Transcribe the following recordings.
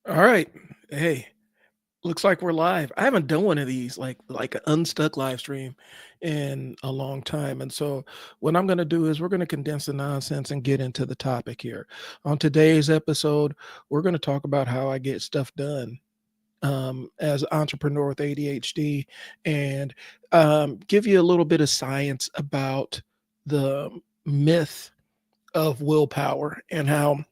All right. Hey, looks like we're live. I haven't done one of these like an Unstuck live stream in a long time. And so what I'm going to do is we're going to condense the nonsense and get into the topic here. On today's episode, we're going to talk about how I get stuff done as an entrepreneur with ADHD and give you a little bit of science about the myth of willpower and how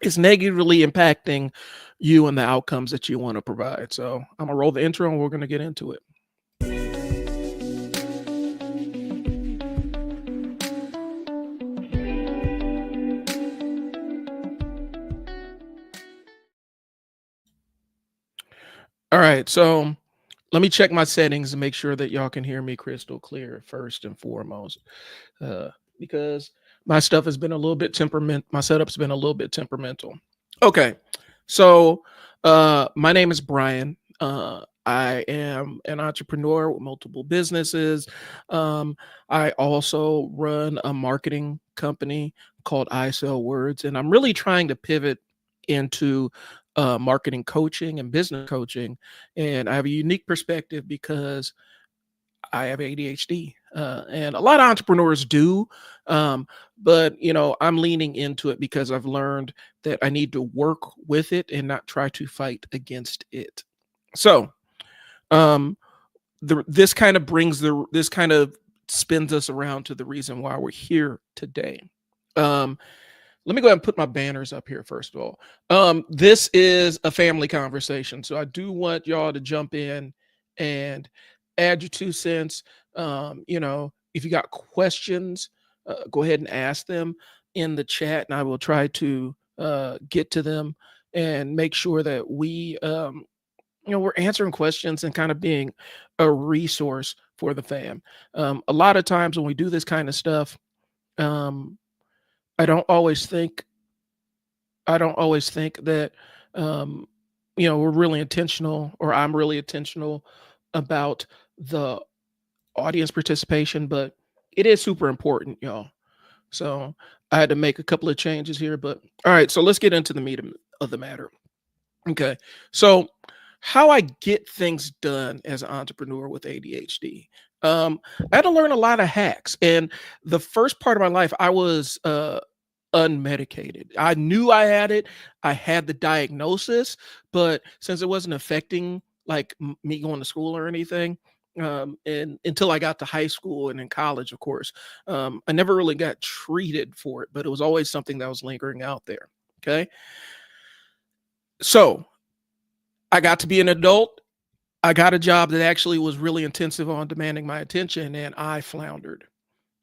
it's negatively impacting you and the outcomes that you want to provide. So I'm gonna roll the intro and we're gonna get into it. All right, so let me check my settings and make sure that y'all can hear me crystal clear first and foremost, because my stuff has been a little bit temperament. My setup's been a little bit temperamental. Okay, so my name is Brian. I am an entrepreneur with multiple businesses. I also run a marketing company called I Sell Words, and I'm really trying to pivot into marketing coaching and business coaching. And I have a unique perspective because I have ADHD, and a lot of entrepreneurs do. But I'm leaning into it because I've learned that I need to work with it and not try to fight against it. So, um, this kind of this kind of spins us around to the reason why we're here today. Um, Let me go ahead and put my banners up here first of all. This is a family conversation, so I do want y'all to jump in and add your 2 cents. If you got questions, go ahead and ask them in the chat, and I will try to get to them and make sure that we're answering questions and kind of being a resource for the fam. A lot of times when we do this kind of stuff, um, I don't always think I don't always think that um, we're really intentional, or I'm really intentional about the audience participation, but it is super important, y'all. So I had to make a couple of changes here, but all right. So let's get into the meat of the matter. Okay. So how I get things done as an entrepreneur with ADHD. I had to learn a lot of hacks. And the first part of my life, I was unmedicated. I knew I had it. I had the diagnosis, but since it wasn't affecting like me going to school or anything, and until I got to high school and in college, of course, I never really got treated for it, but it was always something that was lingering out there. Okay. So I got to be an adult. I got a job that actually was really intensive on demanding my attention, and I floundered.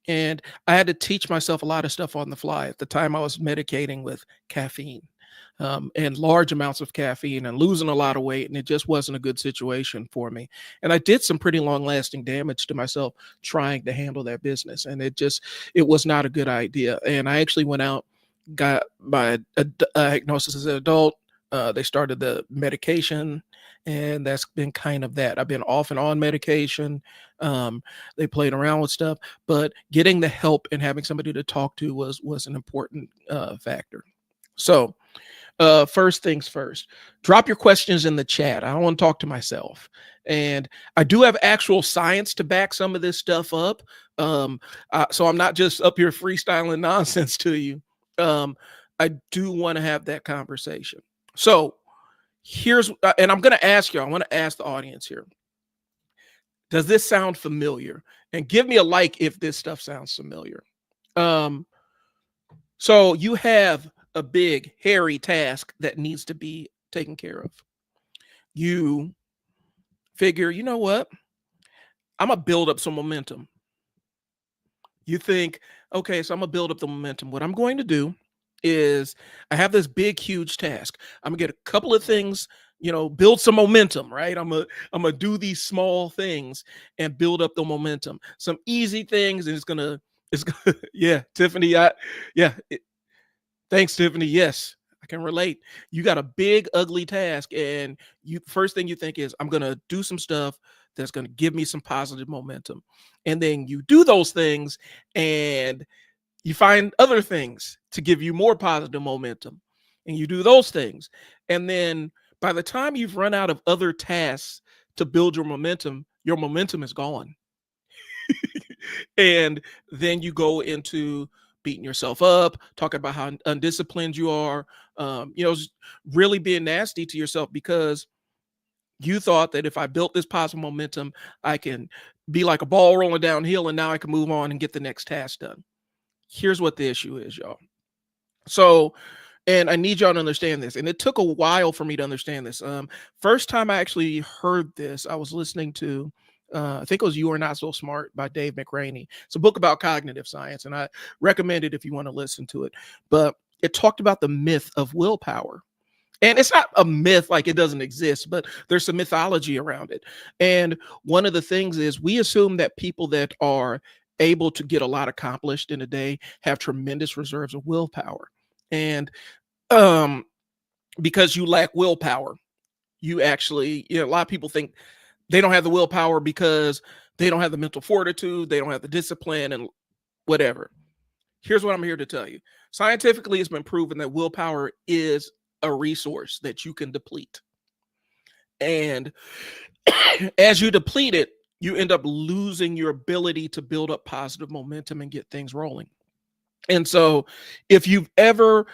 And I had to teach myself a lot of stuff on the fly. At the time, I was medicating with caffeine, and large amounts of caffeine, and losing a lot of weight, and it just wasn't a good situation for me. And I did some pretty long lasting damage to myself trying to handle that business, and it was not a good idea. And I actually went out, got my diagnosis as an adult. They started the medication, and that's been kind of that. I've been off and on medication. They played around with stuff, but getting the help and having somebody to talk to was an important factor. So, first things first, drop your questions in the chat. I don't want to talk to myself. And I do have actual science to back some of this stuff up. So I'm not just up here freestyling nonsense to you. I do want to have that conversation. So and I'm going to ask you, I want to ask the audience here, does this sound familiar? And give me a like if this stuff sounds familiar. Um, so you have a big, hairy task that needs to be taken care of. You figure, you know what? I'm going to build up some momentum. You think, okay, so I'm going to build up the momentum. What I'm going to do is I have this big, huge task. I'm going to get a couple of things, build some momentum, right? I'm gonna do these small things and build up the momentum. Some easy things, and it's gonna, yeah, Tiffany, yeah, thanks, Tiffany. Yes, I can relate. You got a big, ugly task, and first thing you think is, I'm gonna do some stuff that's gonna give me some positive momentum, and then you do those things, and you find other things to give you more positive momentum. and you do those things. And then by the time you've run out of other tasks to build your momentum is gone. And then you go into beating yourself up, talking about how undisciplined you are, really being nasty to yourself because you thought that if I built this positive momentum, I can be like a ball rolling downhill and now I can move on and get the next task done. Here's what the issue is, y'all. So, and I need y'all to understand this. And it took a while for me to understand this. First time I actually heard this, I was listening to, I think it was "You Are Not So Smart" by Dave McRaney. It's a book about cognitive science, and I recommend it if you want to listen to it. But it talked about the myth of willpower. And it's not a myth like it doesn't exist, but there's some mythology around it. And one of the things is we assume that people that are able to get a lot accomplished in a day have tremendous reserves of willpower. And um, because you lack willpower, you actually, a lot of people think they don't have the willpower because they don't have the mental fortitude, they don't have the discipline, and whatever. Here's what I'm here to tell you. Scientifically, it's been proven that willpower is a resource that you can deplete. And as you deplete it, you end up losing your ability to build up positive momentum and get things rolling. And so if you've ever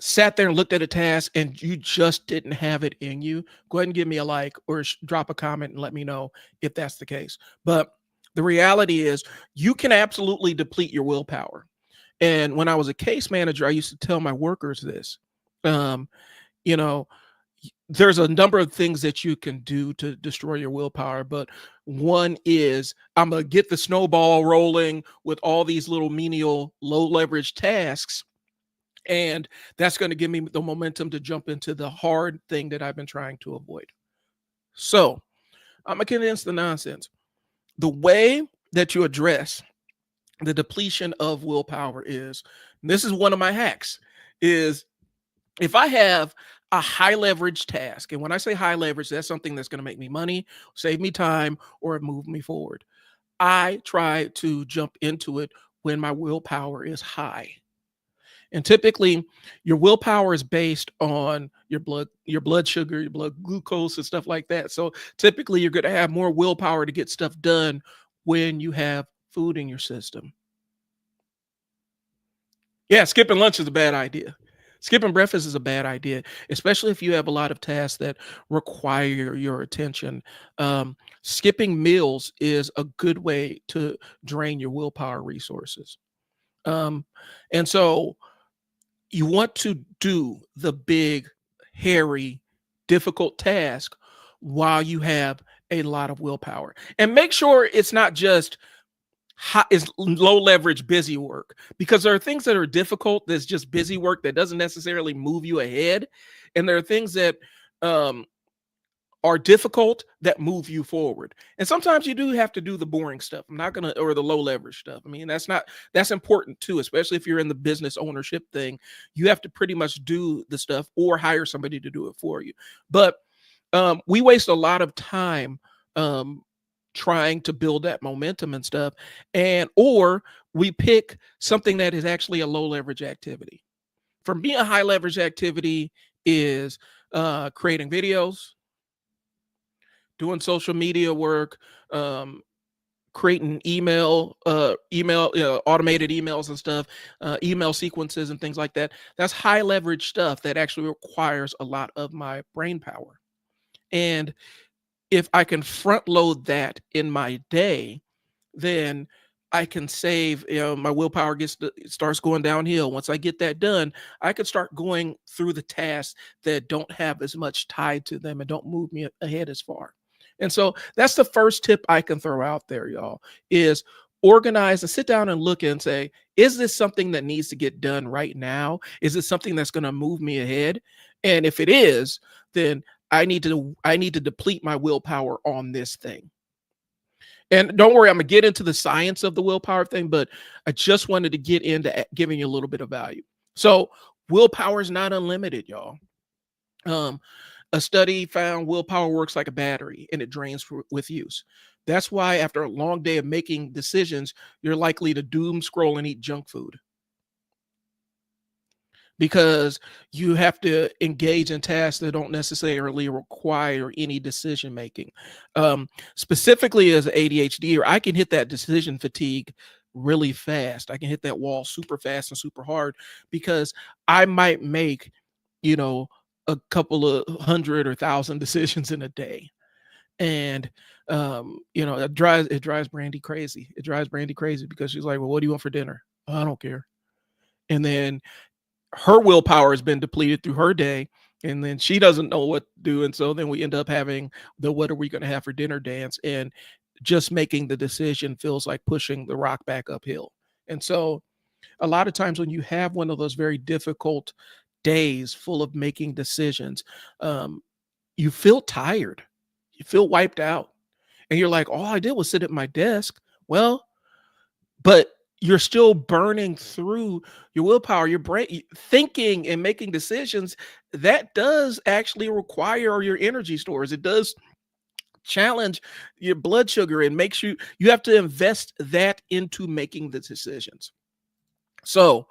sat there and looked at a task and you just didn't have it in you, go ahead and give me a like or drop a comment and let me know if that's the case. But the reality is you can absolutely deplete your willpower. And when I was a case manager, I used to tell my workers this. Um, you know, there's a number of things that you can do to destroy your willpower, but one is I'm gonna get the snowball rolling with all these little menial, low leverage tasks, and that's going to give me the momentum to jump into the hard thing that I've been trying to avoid. So I'm gonna condense the nonsense. The way that you address the depletion of willpower is, and this is one of my hacks, is if I have a high leverage task, and when I say high leverage, that's something that's going to make me money, save me time, or move me forward. I try to jump into it when my willpower is high. And typically your willpower is based on your blood sugar, your blood glucose and stuff like that. So typically you're going to have more willpower to get stuff done when you have food in your system. Yeah, skipping lunch is a bad idea. Skipping breakfast is a bad idea, especially if you have a lot of tasks that require your attention. Skipping meals is a good way to drain your willpower resources. Um, and so you want to do the big, hairy, difficult task while you have a lot of willpower. And make sure it's not just is low leverage busy work, because there are things that are difficult that's just busy work that doesn't necessarily move you ahead, and there are things that um, are difficult that move you forward. And sometimes you do have to do the boring stuff. I'm not gonna, or the low leverage stuff. I mean, that's important too, especially if you're in the business ownership thing. You have to pretty much do the stuff or hire somebody to do it for you. But we waste a lot of time um, trying to build that momentum and stuff, and or we pick something that is actually a low leverage activity. For me, a high leverage activity is creating videos, doing social media work, um, creating automated emails and stuff, email sequences and things like that. That's high leverage stuff that actually requires a lot of my brain power. And if I can front load that in my day, then I can save, my willpower starts going downhill. Once I get that done, I can start going through the tasks that don't have as much tied to them and don't move me ahead as far. And so that's the first tip I can throw out there, y'all, is organize and sit down and look and say, is this something that needs to get done right now? Is it something that's going to move me ahead? And if it is, then I need to deplete my willpower on this thing. And don't worry, I'm gonna get into the science of the willpower thing, but I just wanted to get into giving you a little bit of value. So willpower is not unlimited, y'all. Um, a study found willpower works like a battery and it drains with use. That's why after a long day of making decisions, you're likely to doom scroll and eat junk food. because you have to engage in tasks that don't necessarily require any decision making. Um, Specifically as an ADHD, or I can hit that decision fatigue really fast. I can hit that wall super fast and super hard because I might make, you know, a couple of hundred or thousand decisions in a day. And it drives Brandy crazy. It drives Brandy crazy because she's like, "Well, what do you want for dinner?" "I don't care." And then her willpower has been depleted through her day, and then she doesn't know what to do, and so then we end up having the "what are we going to have for dinner" dance, and just making the decision feels like pushing the rock back uphill. And so a lot of times when you have one of those very difficult days full of making decisions, um, you feel tired, you feel wiped out, and you're like, "All I did was sit at my desk." Well, but you're still burning through your willpower, your brain thinking and making decisions. That does actually require your energy stores. It does challenge your blood sugar and makes you have to invest that into making the decisions. So,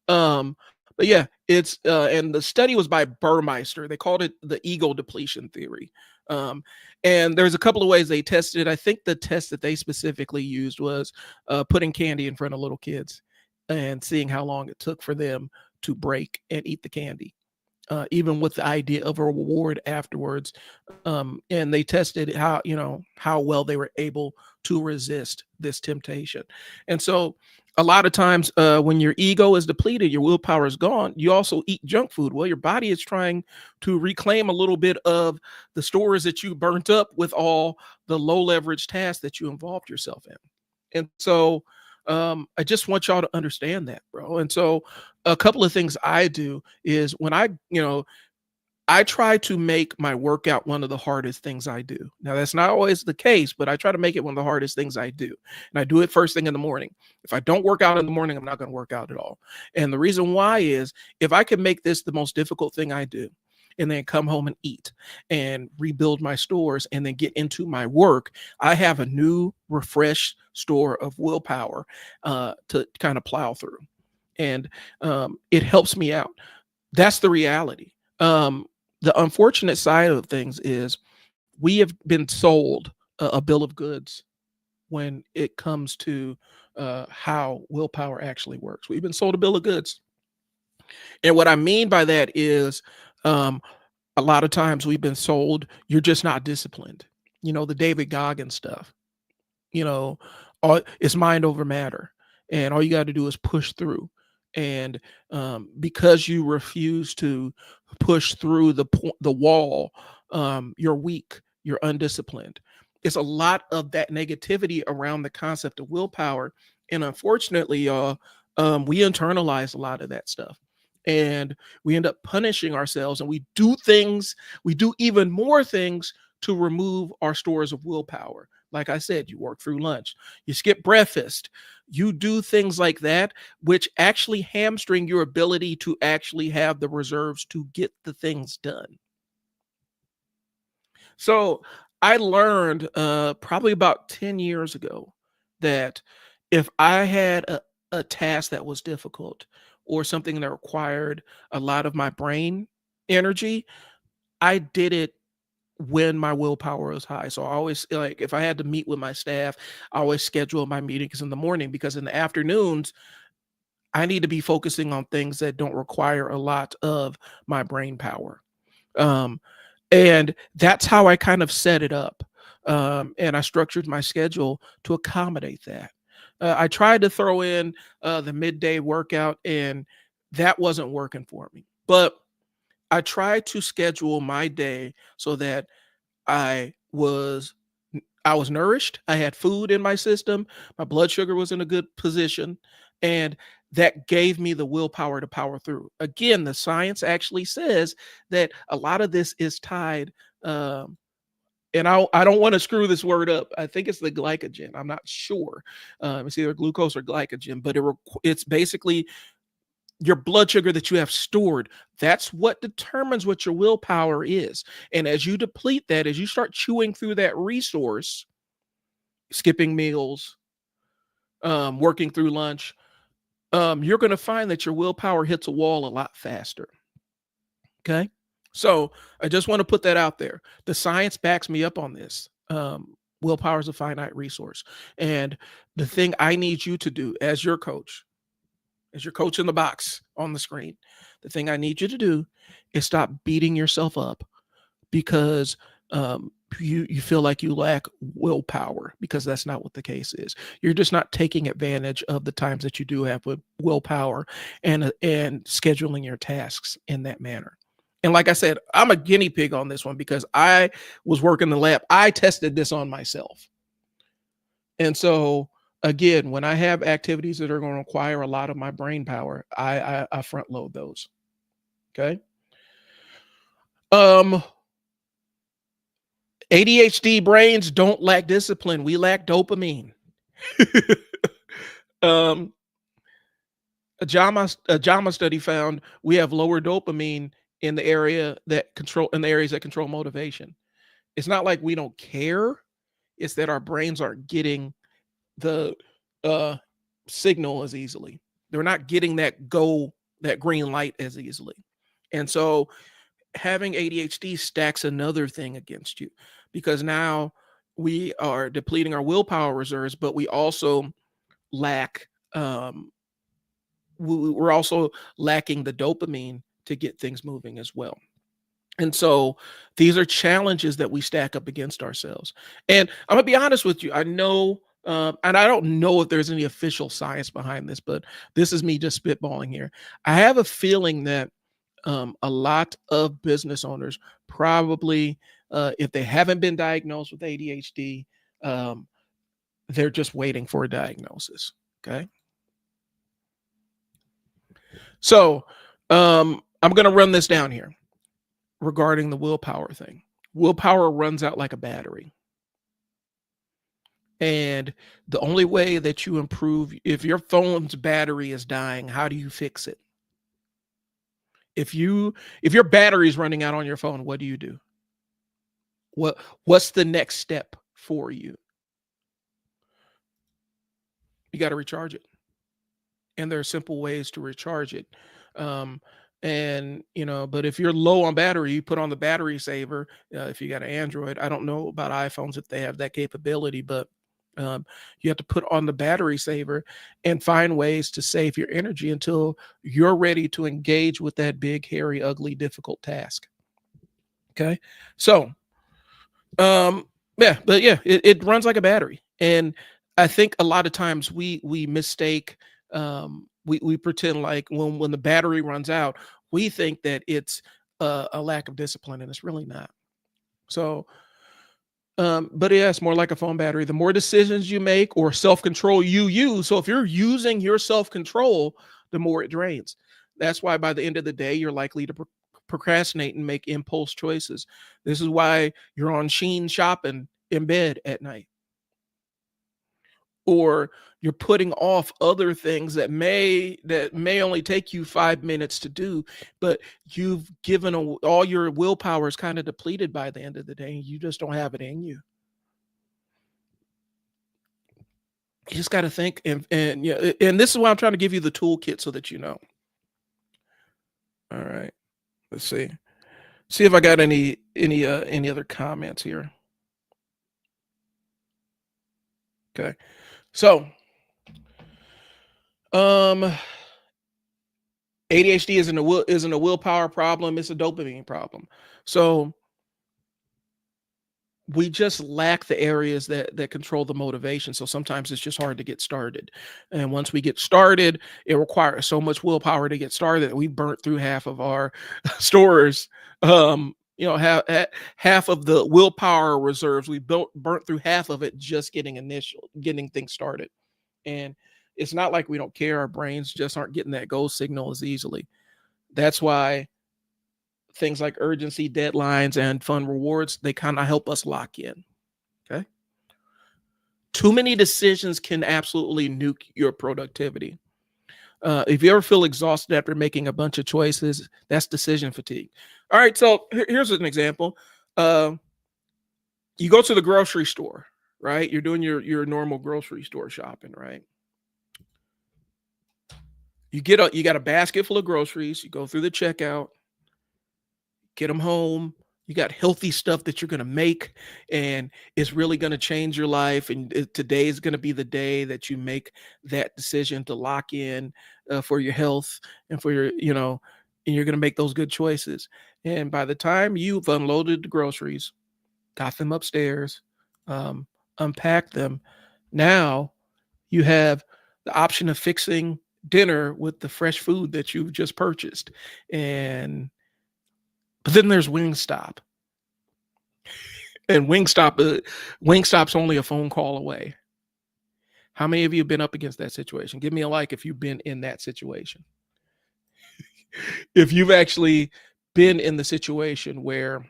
but yeah, and the study was by Burmeister. They called it the ego depletion theory. Um, and there's a couple of ways they tested it. I think the test that they specifically used was putting candy in front of little kids and seeing how long it took for them to break and eat the candy, even with the idea of a reward afterwards. And they tested how well they were able to resist this temptation. And so a lot of times when your ego is depleted, your willpower is gone, you also eat junk food. Well, your body is trying to reclaim a little bit of the stores that you burnt up with all the low leverage tasks that you involved yourself in. And so I just want y'all to understand that, bro. And so a couple of things I do is when I try to make my workout one of the hardest things I do. Now, that's not always the case, but I try to make it one of the hardest things I do. And I do it first thing in the morning. If I don't work out in the morning, I'm not going to work out at all. And the reason why is if I can make this the most difficult thing I do, and then come home and eat and rebuild my stores and then get into my work, I have a new, refreshed store of willpower to kind of plow through. And it helps me out. That's the reality. The unfortunate side of things is we have been sold a bill of goods when it comes to how willpower actually works. We've been sold a bill of goods. And what I mean by that is um, a lot of times we've been sold, you're just not disciplined. The David Goggins stuff, you know, it's mind over matter. And all you got to do is push through. And because you refuse to push through the wall, you're weak, you're undisciplined. It's a lot of that negativity around the concept of willpower. And unfortunately, y'all, we internalize a lot of that stuff. And we end up punishing ourselves, and we do even more things to remove our stores of willpower. Like I said, you work through lunch, you skip breakfast, you do things like that, which actually hamstring your ability to actually have the reserves to get the things done. So I learned probably about 10 years ago that if I had a task that was difficult or something that required a lot of my brain energy, I did it when my willpower was high. So I always like if I had to meet with my staff, I always schedule my meetings in the morning because in the afternoons, I need to be focusing on things that don't require a lot of my brain power. Um, and that's how I kind of set it up. And I structured my schedule to accommodate that. I tried to throw in the midday workout, and that wasn't working for me. But I tried to schedule my day so that I was I was nourished. I had food in my system. My blood sugar was in a good position, and that gave me the willpower to power through. Again, the science actually says that a lot of this is tied. Um, and I don't want to screw this word up. I think it's the glycogen. I'm not sure. It's either glucose or glycogen, but it's basically your blood sugar that you have stored. That's what determines what your willpower is. And as you deplete that, as you start chewing through that resource, skipping meals, working through lunch, you're going to find that your willpower hits a wall a lot faster. Okay. So I just want to put that out there. The science backs me up on this. Willpower is a finite resource. And the thing I need you to do as your coach in the box on the screen, the thing I need you to do is stop beating yourself up because you feel like you lack willpower, because that's not what the case is. You're just not taking advantage of the times that you do have with willpower and scheduling your tasks in that manner. And like I said, I'm a guinea pig on this one because I was working in the lab. I tested this on myself. And so again, when I have activities that are going to require a lot of my brain power, I front load those. Okay. Um, ADHD brains don't lack discipline. We lack dopamine. um, a JAMA study found we have lower dopamine in the areas that control motivation. It's not like we don't care. It's that our brains aren't getting the uh, signal as easily. They're not getting that green light as easily. And so having ADHD stacks another thing against you, because now we are depleting our willpower reserves, but we also lack we're also lacking the dopamine to get things moving as well. And so these are challenges that we stack up against ourselves. And I'm gonna be honest with you. I know, and I don't know if there's any official science behind this, but this is me just spitballing here. I have a feeling that a lot of business owners probably, if they haven't been diagnosed with ADHD, um, they're just waiting for a diagnosis. Okay. So I'm going to run this down here regarding the willpower thing. Willpower runs out like a battery. And the only way that you improve, if your phone's battery is dying, how do you fix it? If your battery is running out on your phone, what do you do? What's the next step for you? You got to recharge it. And there are simple ways to recharge it. Um, and but if you're low on battery, you put on the battery saver. If you got an Android, I don't know about iPhones if they have that capability, but you have to put on the battery saver and find ways to save your energy until you're ready to engage with that big, hairy, ugly, difficult task. Okay. So it runs like a battery. And I think a lot of times we mistake, we pretend like when the battery runs out, we think that it's a lack of discipline, and it's really not. So but yeah, it's more like a phone battery. The more decisions you make or self-control you use, so if you're using your self-control, the more it drains. That's why by the end of the day, you're likely to procrastinate and make impulse choices. This is why you're on Sheen shopping in bed at night, or you're putting off other things that may only take you 5 minutes to do, but you've given all your willpower is kind of depleted by the end of the day, and you just don't have it in you. You just got to think, and yeah, and this is why I'm trying to give you the toolkit so that you know. All right, let's see if I got any other comments here. Okay, so um ADHD isn't a willpower problem, it's a dopamine problem. So we just lack the areas that control the motivation. So sometimes it's just hard to get started. And once we get started, it requires so much willpower to get started that we burnt through half of our stores. Half of the willpower reserves, we burnt through half of it just getting things started. And it's not like we don't care. Our brains just aren't getting that go signal as easily. That's why things like urgency, deadlines, and fun rewards, they kind of help us lock in. Okay. Too many decisions can absolutely nuke your productivity. If you ever feel exhausted after making a bunch of choices, that's decision fatigue. All right. So here's an example. You go to the grocery store, right? You're doing your normal grocery store shopping, right? You got a basket full of groceries. You go through the checkout, get them home. You got healthy stuff that you're going to make, and it's really going to change your life. And today is going to be the day that you make that decision to lock in for your health and for your, and you're going to make those good choices. And by the time you've unloaded the groceries, got them upstairs, um, unpacked them, now you have the option of fixing dinner with the fresh food that you've just purchased. And but then there's Wingstop. And Wingstop's only a phone call away. How many of you have been up against that situation? Give me a like if you've been in that situation. If you've actually been in the situation where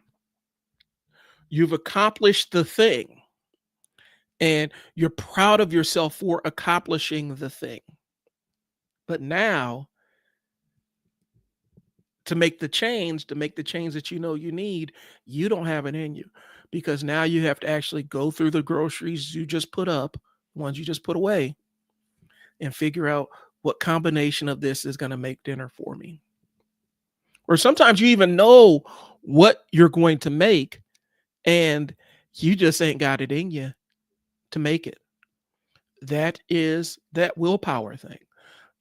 you've accomplished the thing and you're proud of yourself for accomplishing the thing. But now to make the change that you need, you don't have it in you, because now you have to actually go through the groceries you just put up, ones you just put away, and figure out what combination of this is going to make dinner for me. Or sometimes you even know what you're going to make and you just ain't got it in you to make it. That is that willpower thing.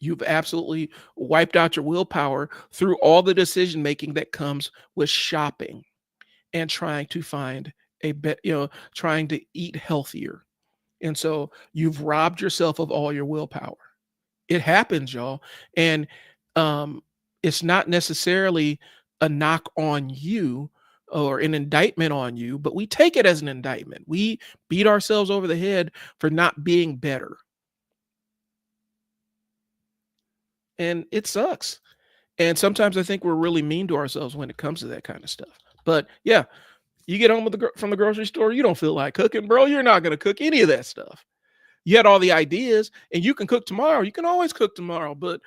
You've absolutely wiped out your willpower through all the decision making that comes with shopping and trying to find trying to eat healthier. And so you've robbed yourself of all your willpower. It happens, y'all. And um, it's not necessarily a knock on you or an indictment on you, but we take it as an indictment. We beat ourselves over the head for not being better. And it sucks. And sometimes I think we're really mean to ourselves when it comes to that kind of stuff. But yeah, you get home from the grocery store, you don't feel like cooking, bro. You're not going to cook any of that stuff. You had all the ideas, and you can cook tomorrow. You can always cook tomorrow, but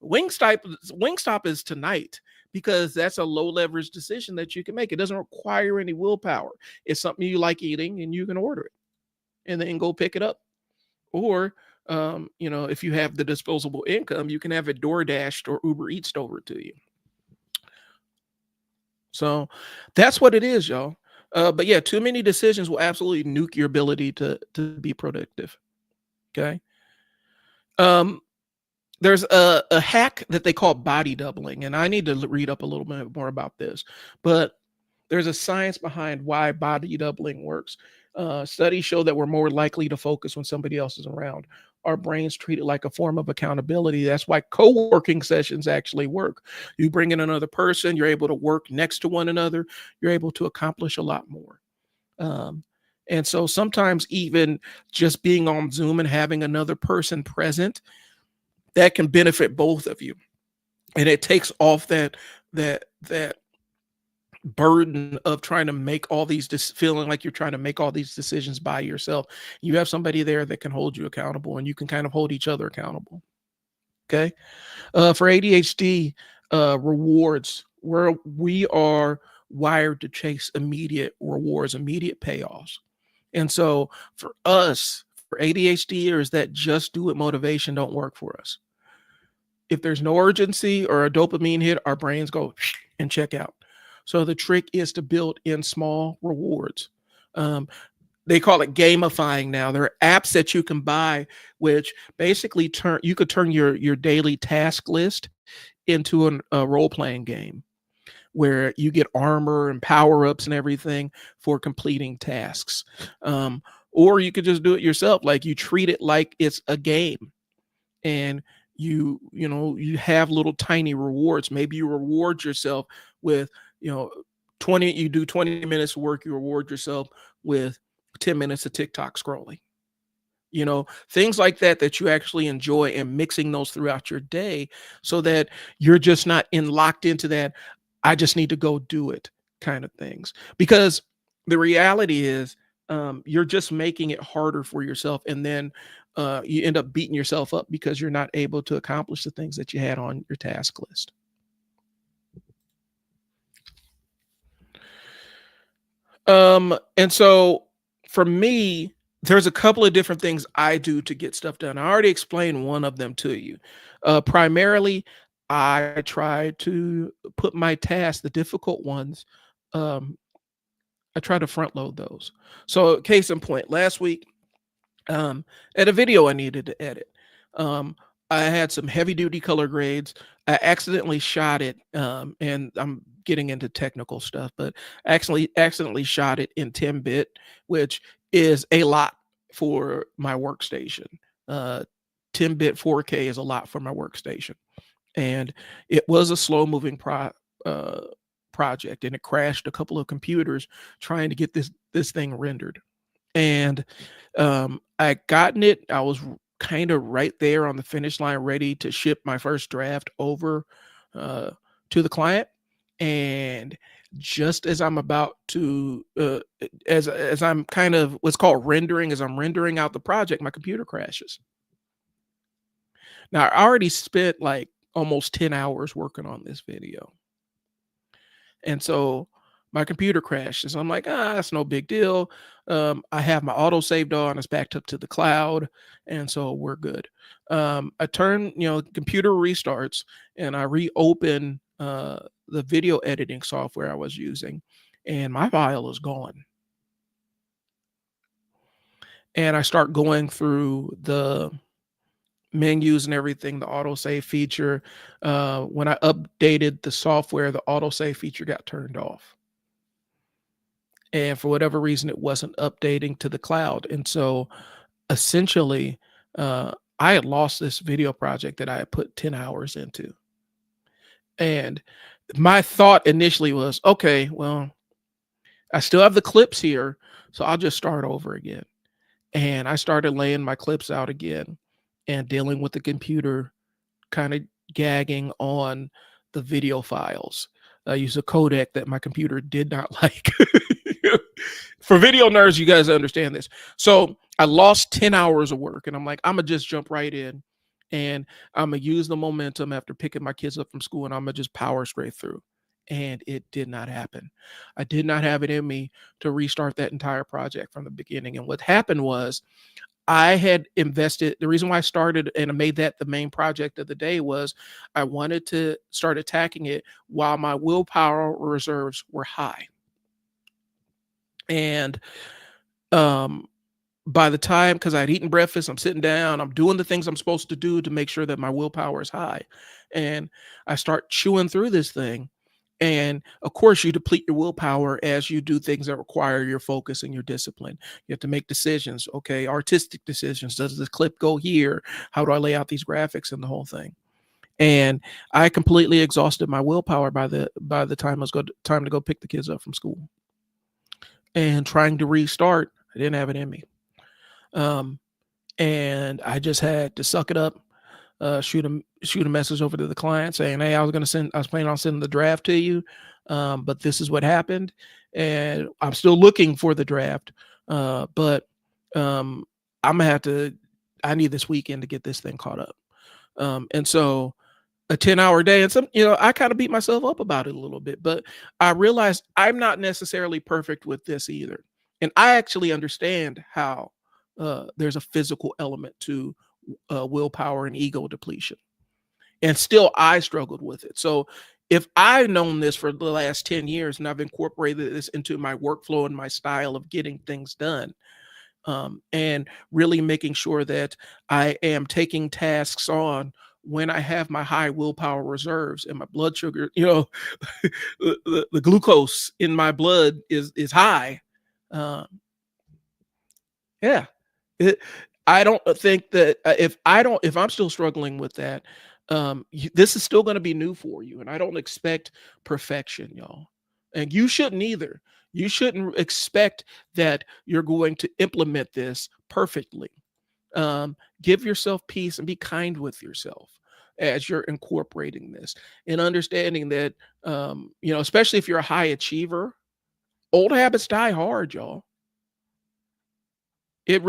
Wingstop is tonight, because that's a low leverage decision that you can make. It doesn't require any willpower. It's something you like eating, and you can order it and then go pick it up. Or if you have the disposable income, you can have it DoorDashed or Uber Eats over to you. So that's what it is, y'all. But yeah, too many decisions will absolutely nuke your ability to be productive. Okay. Um, there's a hack that they call body doubling, and I need to read up a little bit more about this. But there's a science behind why body doubling works. Studies show that we're more likely to focus when somebody else is around. Our brains treat it like a form of accountability. That's why co-working sessions actually work. You bring in another person, you're able to work next to one another, you're able to accomplish a lot more. And so sometimes even just being on Zoom and having another person present, that can benefit both of you. And it takes off that burden of trying to make all these feeling like you're trying to make all these decisions by yourself. You have somebody there that can hold you accountable, and you can kind of hold each other accountable. Okay. For ADHD, rewards, where we are wired to chase immediate rewards, immediate payoffs. And so for us, for ADHDers, that just do it motivation don't work for us. If there's no urgency or a dopamine hit, our brains go and check out. So the trick is to build in small rewards. They call it gamifying now. There are apps that you can buy, which basically you could turn your daily task list into a role-playing game where you get armor and power-ups and everything for completing tasks. Or you could just do it yourself. Like, you treat it like it's a game, and you have little tiny rewards. Maybe you reward yourself with 20 you do 20 minutes of work, you reward yourself with 10 minutes of TikTok scrolling. Things like that you actually enjoy, and mixing those throughout your day so that you're just not locked into that I just need to go do it kind of things. Because the reality is, you're just making it harder for yourself, and then you end up beating yourself up because you're not able to accomplish the things that you had on your task list. And so for me, There's a couple of different things I do to get stuff done. I already explained one of them to you. Primarily, I try to put my tasks, the difficult ones, um, I try to front load those. So, case in point, last week, um, at a video I needed to edit. Um, I had some heavy duty color grades. I accidentally shot it, and I'm getting into technical stuff, but accidentally shot it in 10-bit, which is a lot for my workstation. Uh, 10-bit 4K is a lot for my workstation, and it was a slow moving uh, project, and it crashed a couple of computers trying to get this thing rendered. And I gotten it. I was kind of right there on the finish line, ready to ship my first draft over uh, to the client. And just as I'm about to, as I'm kind of what's called rendering, as I'm rendering out the project, my computer crashes. Now I already spent like almost 10 hours working on this video. And so my computer crashes. I'm like, that's no big deal. I have my auto saved on, it's backed up to the cloud, and so we're good. I turn, computer restarts, and I reopen the video editing software I was using, and my file is gone. And I start going through the menus and everything, the autosave feature. When I updated the software, the autosave feature got turned off. And for whatever reason, it wasn't updating to the cloud. And so essentially, I had lost this video project that I had put 10 hours into. And my thought initially was, okay, well, I still have the clips here, so I'll just start over again. And I started laying my clips out again and dealing with the computer kind of gagging on the video files. I used a codec that my computer did not like. For video nerds, you guys understand this. So I lost 10 hours of work, and I'm like, I'm gonna just jump right in, and I'm gonna use the momentum after picking my kids up from school, and I'm gonna just power straight through. And it did not happen. I did not have it in me to restart that entire project from the beginning. And what happened was I had invested. The reason why I started and I made that the main project of the day was I wanted to start attacking it while my willpower reserves were high. And um, by the time, because I'd eaten breakfast, I'm sitting down, I'm doing the things I'm supposed to do to make sure that my willpower is high. And I start chewing through this thing. And of course, you deplete your willpower as you do things that require your focus and your discipline. You have to make decisions. Okay, artistic decisions. Does this clip go here? How do I lay out these graphics and the whole thing? And I completely exhausted my willpower by the time it was time to go pick the kids up from school. And trying to restart, I didn't have it in me. Um, and I just had to suck it up, shoot a message over to the client saying, "Hey, I was planning on sending the draft to you, but this is what happened, and I'm still looking for the draft, but I'm gonna have to. I need this weekend to get this thing caught up." And so a 10-hour day, and I kind of beat myself up about it a little bit, but I realized I'm not necessarily perfect with this either, and I actually understand how there's a physical element to willpower and ego depletion. And still, I struggled with it. So, if I've known this for the last 10 years and I've incorporated this into my workflow and my style of getting things done, and really making sure that I am taking tasks on when I have my high willpower reserves and my blood sugar, the glucose in my blood is high. Um, yeah, it, I don't think that if I'm still struggling with that, this is still going to be new for you, and I don't expect perfection, y'all, and you shouldn't either. You shouldn't expect that you're going to implement this perfectly. Give yourself peace and be kind with yourself as you're incorporating this, and understanding that, especially if you're a high achiever, old habits die hard, y'all. That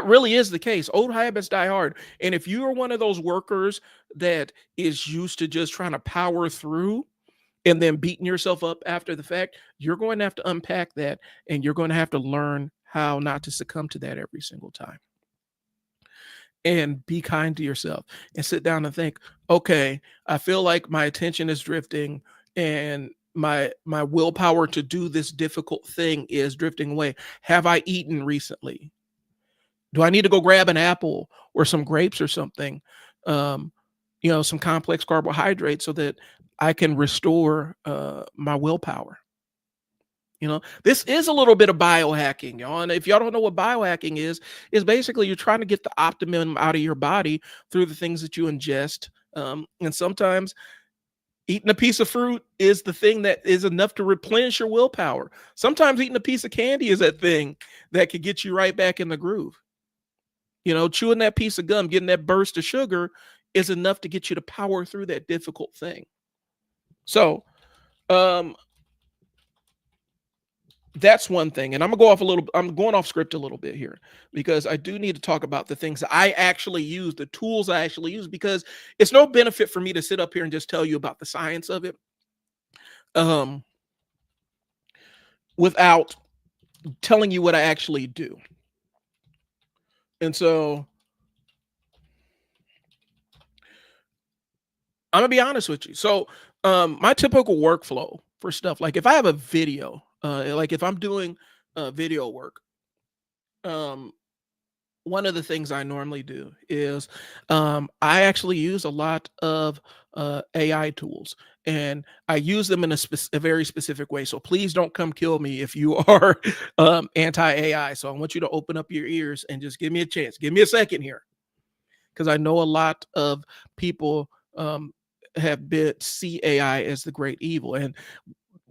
really is the case. Old habits die hard. And if you are one of those workers that is used to just trying to power through and then beating yourself up after the fact, you're going to have to unpack that, and you're going to have to learn how not to succumb to that every single time. And be kind to yourself and sit down and think, okay, I feel like my attention is drifting and my willpower to do this difficult thing is drifting away. Have I eaten recently? Do I need to go grab an apple or some grapes or something? Um, some complex carbohydrates so that I can restore my willpower. This is a little bit of biohacking, y'all. And if y'all don't know what biohacking is basically you're trying to get the optimum out of your body through the things that you ingest. And sometimes eating a piece of fruit is the thing that is enough to replenish your willpower. Sometimes eating a piece of candy is that thing that could get you right back in the groove. Chewing that piece of gum, getting that burst of sugar is enough to get you to power through that difficult thing. So, that's one thing. And I'm going off script a little bit here because I do need to talk about the things that I actually use, the tools I actually use, because it's no benefit for me to sit up here and just tell you about the science of it um, without telling you what I actually do. And so I'm gonna be honest with you. So my typical workflow for stuff, like if I have a video, like if I'm doing video work, um, one of the things I normally do is I actually use a lot of AI tools, and I use them in a very specific way. So please don't come kill me if you are anti AI. So I want you to open up your ears and just give me a chance. Give me a second here, because I know a lot of people have been see AI as the great evil, and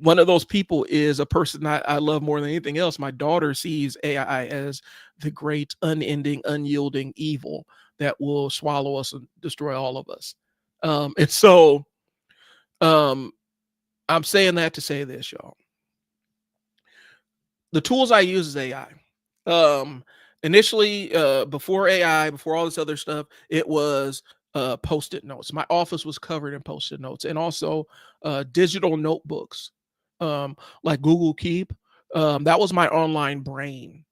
one of those people is a person I love more than anything else. My daughter sees AI as the great, unending, unyielding evil that will swallow us and destroy all of us. And so um, I'm saying that to say this, y'all. The tools I use is AI. Initially, before AI, before all this other stuff, it was post-it notes. My office was covered in post-it notes, and also digital notebooks, like Google Keep. That was my online brain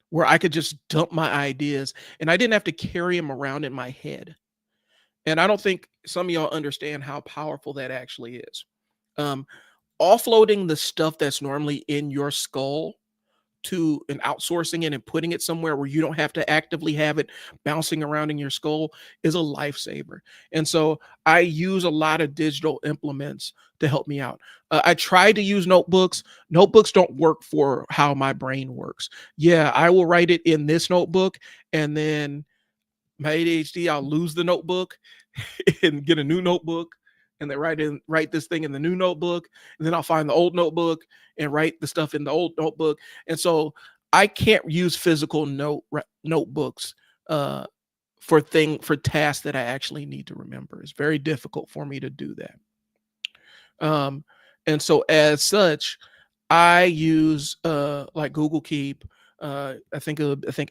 where I could just dump my ideas and I didn't have to carry them around in my head. And I don't think some of y'all understand how powerful that actually is. Um, Offloading the stuff that's normally in your skull to and outsourcing it and putting it somewhere where you don't have to actively have it bouncing around in your skull is a lifesaver. And so I use a lot of digital implements to help me out. I try to use notebooks. Notebooks don't work for how my brain works. Yeah, I will write it in this notebook, and then my ADHD, I'll lose the notebook and get a new notebook, and then write this thing in the new notebook, and then I'll find the old notebook and write the stuff in the old notebook. And so I can't use physical notebooks for tasks that I actually need to remember. It's very difficult for me to do that. And so as such, I use like Google Keep. I think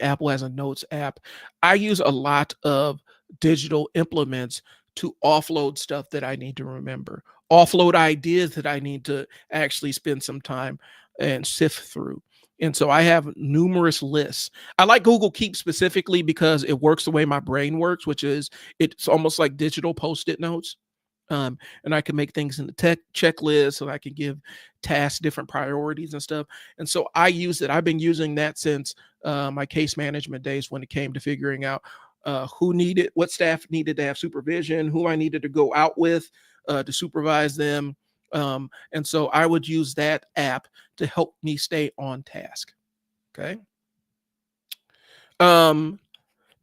Apple has a Notes app. I use a lot of digital implements to offload stuff that I need to remember, offload ideas that I need to actually spend some time and sift through. And so I have numerous lists. I like Google Keep specifically because it works the way my brain works, which is it's almost like digital post-it notes. And I can make things in the tech checklist, and I can give tasks different priorities and stuff. And so I use it. I've been using that since my case management days, when it came to figuring out what staff needed to have supervision, who I needed to go out with to supervise them. And so I would use that app to help me stay on task. Okay.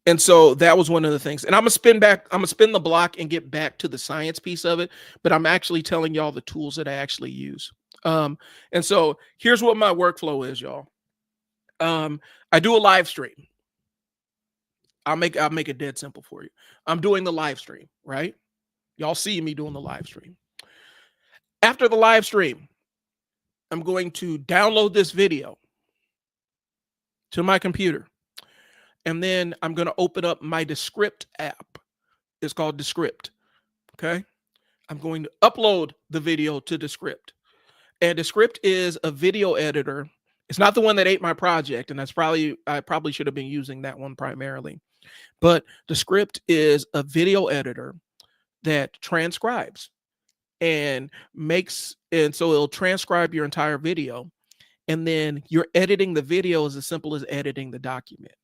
And so that was one of the things. And I'm gonna spin the block and get back to the science piece of it, but I'm actually telling y'all the tools that I actually use. And so here's what my workflow is, y'all. I do a live stream. I'll make it dead simple for you. I'm doing the live stream, right? Y'all see me doing the live stream. After the live stream, I'm going to download this video to my computer. And then I'm going to open up my Descript app. It's called Descript. Okay. I'm going to upload the video to Descript. And Descript is a video editor. It's not the one that ate my project, and I probably should have been using that one primarily. But the script is a video editor that transcribes and and so it'll transcribe your entire video, and then you're editing the video as simple as editing the document.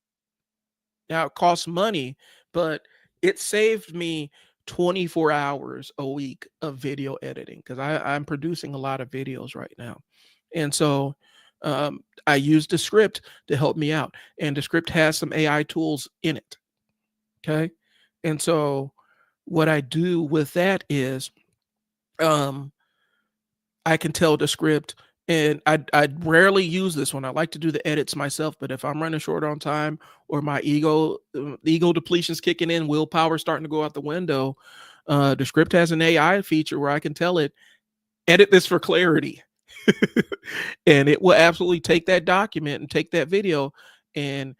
Now it costs money, but it saved me 24 hours a week of video editing because I'm producing a lot of videos right now. And so I used the script to help me out. And the script has some AI tools in it. Okay. And so what I do with that is um, I can tell the script, and I rarely use this one. I like to do the edits myself, but if I'm running short on time or my ego depletion's kicking in, willpower starting to go out the window, the script has an AI feature where I can tell it, edit this for clarity. And it will absolutely take that document and take that video and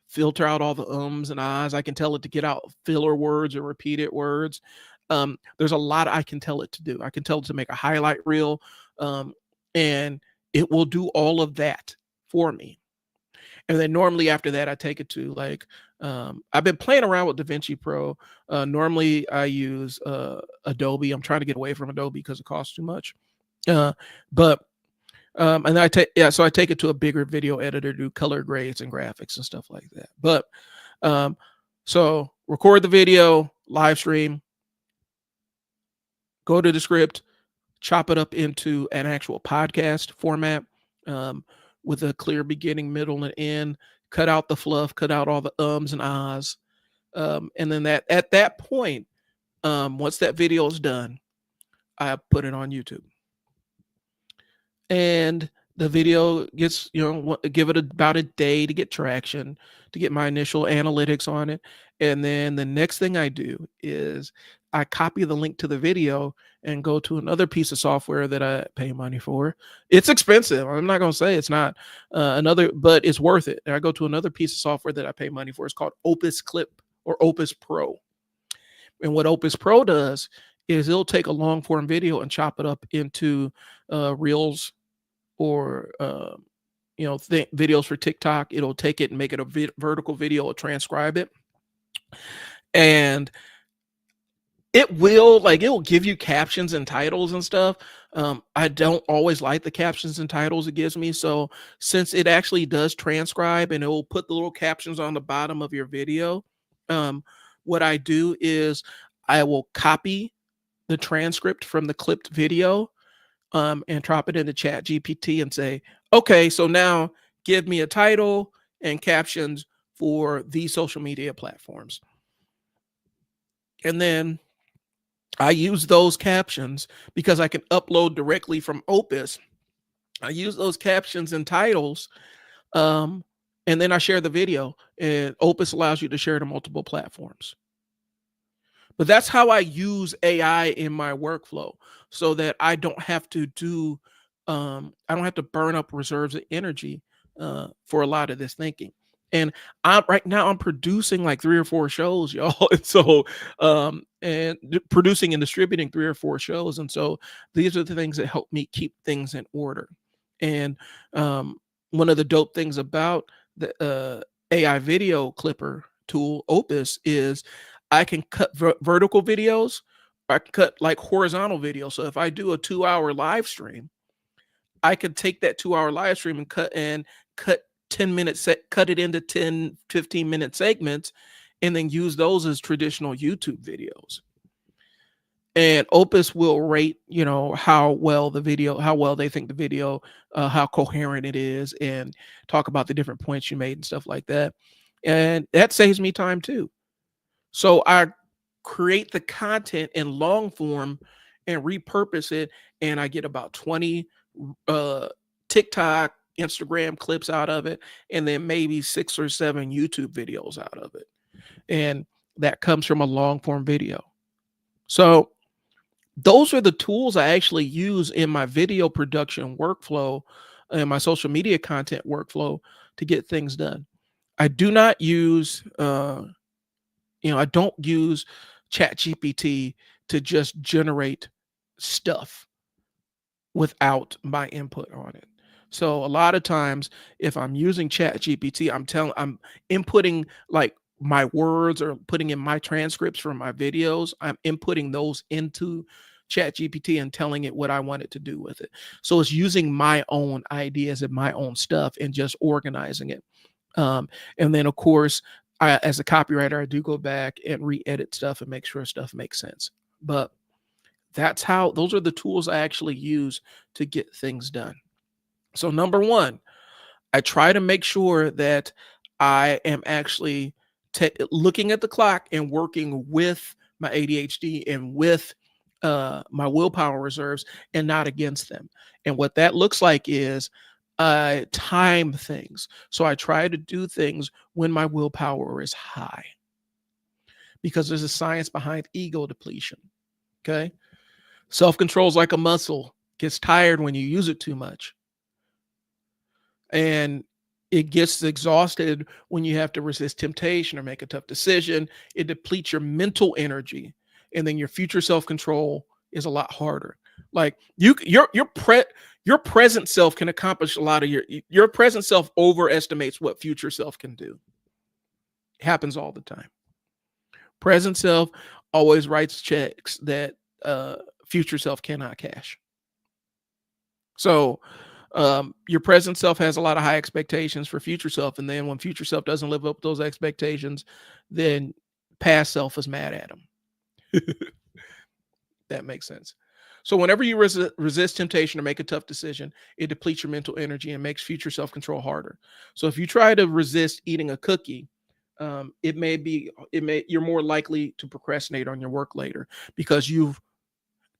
filter out all the ums and ahs. I can tell it to get out filler words or repeated words. There's a lot I can tell it to do. I can tell it to make a highlight reel, um, and it will do all of that for me. And then normally after that, I take it to like, I've been playing around with DaVinci Pro. Normally I use Adobe. I'm trying to get away from Adobe because it costs too much. But and so I take it to a bigger video editor, do color grades and graphics and stuff like that. But so record the video, live stream, go to the script, chop it up into an actual podcast format, with a clear beginning, middle, and end. Cut out the fluff, cut out all the ums and ahs, and then at that point, once that video is done, I put it on YouTube. And the video gets, give it about a day to get traction, to get my initial analytics on it. And then the next thing I do is I copy the link to the video and go to another piece of software that I pay money for. It's expensive. I'm not going to say it's not, but it's worth it. And I go to another piece of software that I pay money for. It's called Opus Clip or Opus Pro. And what Opus Pro does is it'll take a long form video and chop it up into reels or videos for TikTok. It'll take it and make it a vertical video or transcribe it, and it will give you captions and titles and stuff. I don't always like the captions and titles it gives me, so since it actually does transcribe and it will put the little captions on the bottom of your video, what I do is I will copy the transcript from the clipped video, and drop it into Chat GPT and say, okay, so now give me a title and captions for these social media platforms. And then I use those captions because I can upload directly from Opus. I use those captions and titles, and then I share the video, and Opus allows you to share to multiple platforms. But that's how I use AI in my workflow so that I don't have to burn up reserves of energy for a lot of this thinking. And right now I'm producing like 3 or 4 shows, y'all. And so producing and distributing 3 or 4 shows. And so these are the things that help me keep things in order. And one of the dope things about the AI video clipper tool Opus is I can cut vertical videos. I can cut like horizontal videos. So if I do a 2-hour live stream, I could take that 2-hour live stream and cut 10 minutes, cut it into 10, 15-minute segments, and then use those as traditional YouTube videos. And Opus will rate, how well they think the video, how coherent it is, and talk about the different points you made and stuff like that. And that saves me time too. So I create the content in long form and repurpose it, and I get about 20 TikTok, Instagram clips out of it, and then maybe 6 or 7 YouTube videos out of it. And that comes from a long form video. So those are the tools I actually use in my video production workflow and my social media content workflow to get things done. I do not use I don't use Chat GPT to just generate stuff without my input on it. So a lot of times, if I'm using Chat GPT, I'm inputting like my words or putting in my transcripts from my videos. I'm inputting those into Chat GPT and telling it what I want it to do with it. So it's using my own ideas and my own stuff and just organizing it. And then of course, as a copywriter, I do go back and re-edit stuff and make sure stuff makes sense. But those are the tools I actually use to get things done. So number one, I try to make sure that I am actually looking at the clock and working with my ADHD and with my willpower reserves and not against them. And what that looks like is time things. So I try to do things when my willpower is high because there's a science behind ego depletion. Okay. Self control is like a muscle, gets tired when you use it too much. And it gets exhausted when you have to resist temptation or make a tough decision. It depletes your mental energy, and then your future self-control is a lot harder. Like your present self can accomplish a lot of your present self overestimates what future self can do. It happens all the time. Present self always writes checks that future self cannot cash. So your present self has a lot of high expectations for future self, and then when future self doesn't live up to those expectations, then past self is mad at him. That makes sense. So whenever you resist temptation or make a tough decision, it depletes your mental energy and makes future self-control harder. So if you try to resist eating a cookie, you're more likely to procrastinate on your work later because you've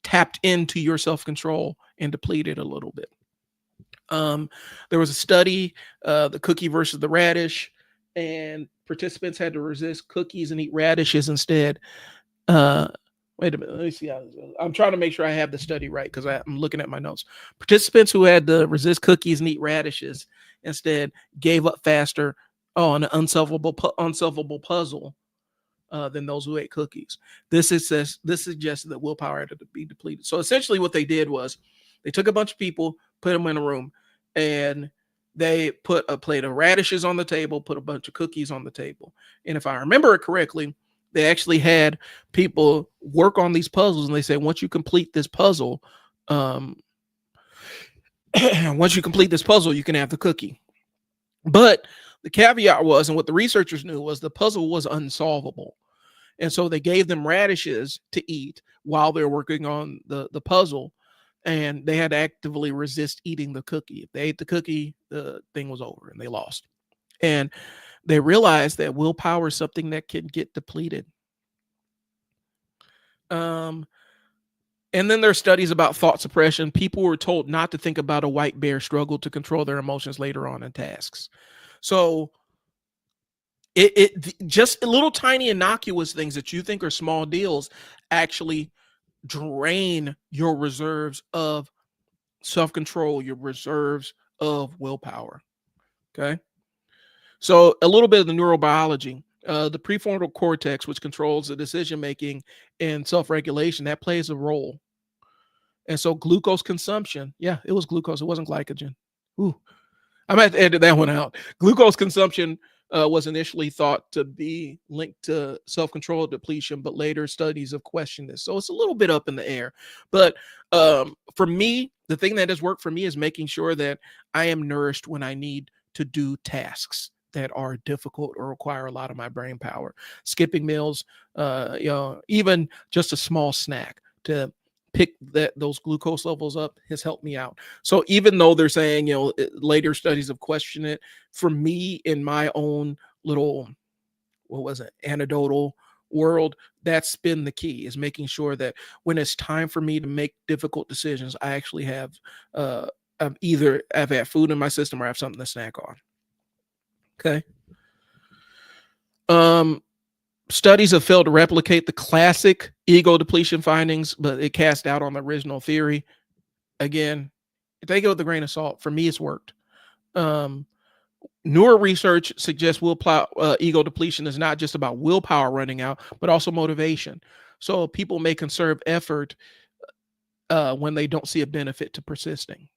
tapped into your self-control and depleted a little bit. There was a study, the cookie versus the radish, and participants had to resist cookies and eat radishes instead. Wait a minute, let me see how I'm trying to make sure I have the study right because I'm looking at my notes. Participants who had to resist cookies and eat radishes instead gave up faster on an unsolvable puzzle than those who ate cookies. This suggests that willpower had to be depleted. So essentially, what they did was they took a bunch of people, put them in a room, and they put a plate of radishes on the table, put a bunch of cookies on the table. And if I remember it correctly, they actually had people work on these puzzles, and they say once you complete this puzzle, once you complete this puzzle, you can have the cookie. But the caveat was, and what the researchers knew was the puzzle was unsolvable. And so they gave them radishes to eat while they're working on the puzzle, and they had to actively resist eating the cookie. If they ate the cookie, the thing was over and they lost. And they realized that willpower is something that can get depleted. And then there are studies about thought suppression. People were told not to think about a white bear struggle to control their emotions later on in tasks. So it just little tiny innocuous things that you think are small deals actually drain your reserves of self-control, your reserves of willpower. Okay. So a little bit of the neurobiology, the prefrontal cortex, which controls the decision-making and self-regulation, that plays a role. And so glucose consumption, yeah, it was glucose. It wasn't glycogen. Ooh, I might have to edit that one out. Glucose consumption was initially thought to be linked to self-control depletion, but later studies have questioned this. So it's a little bit up in the air. But for me, the thing that has worked for me is making sure that I am nourished when I need to do tasks that are difficult or require a lot of my brain power. Skipping meals, even just a small snack to pick those glucose levels up has helped me out. So even though they're saying, later studies have questioned it, for me in my own little, anecdotal world, that's been the key, is making sure that when it's time for me to make difficult decisions, I actually have I've had food in my system or I have something to snack on. Okay. Studies have failed to replicate the classic ego depletion findings, but it cast doubt on the original theory. Again, take it with a grain of salt. For me, it's worked. Newer research suggests ego depletion is not just about willpower running out, but also motivation. So people may conserve effort when they don't see a benefit to persisting.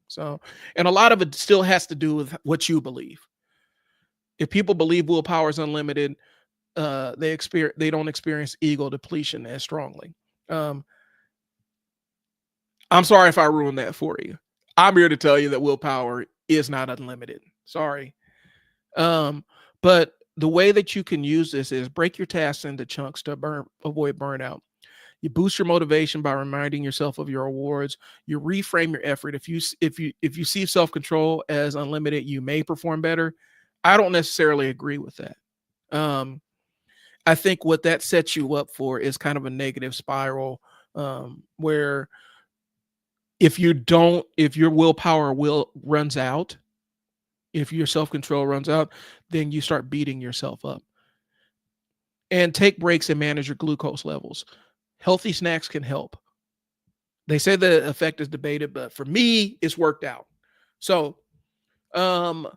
So, and a lot of it still has to do with what you believe. If people believe willpower is unlimited, they don't experience ego depletion as strongly. Um, I'm sorry if I ruined that for you. I'm here to tell you that willpower is not unlimited. Sorry. Um, but the way that you can use this is break your tasks into chunks to avoid burnout. You boost your motivation by reminding yourself of your awards. You reframe your effort. If you see self control as unlimited, you may perform better. I don't necessarily agree with that. Um, I think what that sets you up for is kind of a negative spiral, where if your willpower will runs out, if your self control runs out, then you start beating yourself up. And take breaks and manage your glucose levels. Healthy snacks can help. They say the effect is debated, but for me, it's worked out. So, um,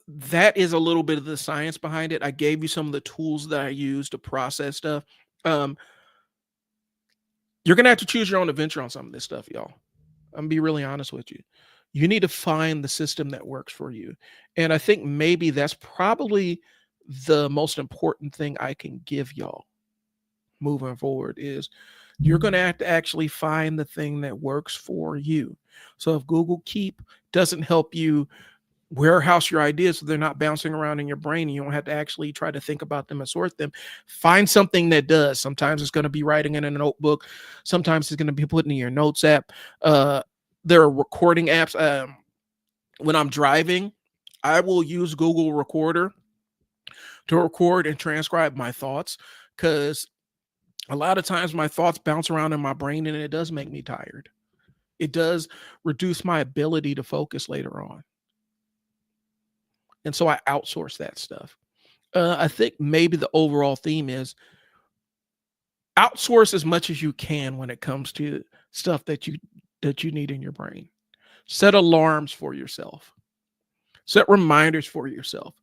that is a little bit of the science behind it. I gave you some of the tools that I use to process stuff. Um, you're gonna have to choose your own adventure on some of this stuff, y'all. I'm gonna be really honest with you. You need to find the system that works for you. And I think maybe that's probably the most important thing I can give y'all moving forward is you're going to have to actually find the thing that works for you. So if Google Keep doesn't help you warehouse your ideas so they're not bouncing around in your brain and you don't have to actually try to think about them and sort them, find something that does. Sometimes it's going to be writing in a notebook. Sometimes it's going to be putting in your notes app. There are recording apps. When I'm driving, I will use Google Recorder to record and transcribe my thoughts because a lot of times my thoughts bounce around in my brain and it does make me tired. It does reduce my ability to focus later on. And so I outsource that stuff. I think maybe the overall theme is outsource as much as you can when it comes to stuff that you need in your brain. Set alarms for yourself. Set reminders for yourself.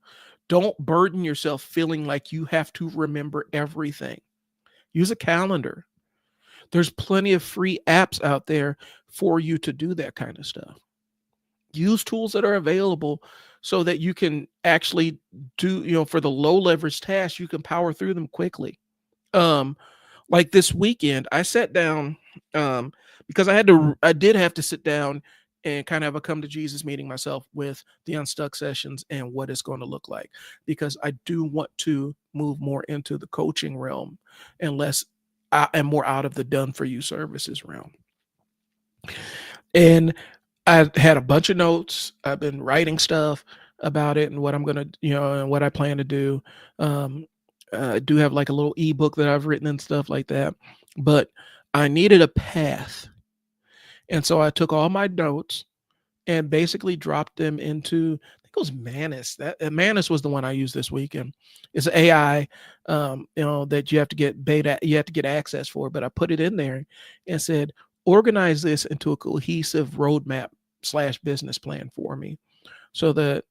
Don't burden yourself feeling like you have to remember everything. Use a calendar. There's plenty of free apps out there for you to do that kind of stuff. Use tools that are available so that you can actually do, for the low leverage tasks, you can power through them quickly. Um, like this weekend, I sat down because I did have to sit down and kind of have a come to Jesus meeting myself with the Unstuck sessions and what it's going to look like, because I do want to move more into the coaching realm and more out of the done for you services realm. And I had a bunch of notes. I've been writing stuff about it and what I'm gonna, and what I plan to do. I do have like a little ebook that I've written and stuff like that, but I needed a path, and so I took all my notes and basically dropped them into, I think it was Manus. That Manus was the one I used this weekend. It's AI, that you have to get beta, you have to get access for. But I put it in there and said, organize this into a cohesive roadmap / business plan for me, so that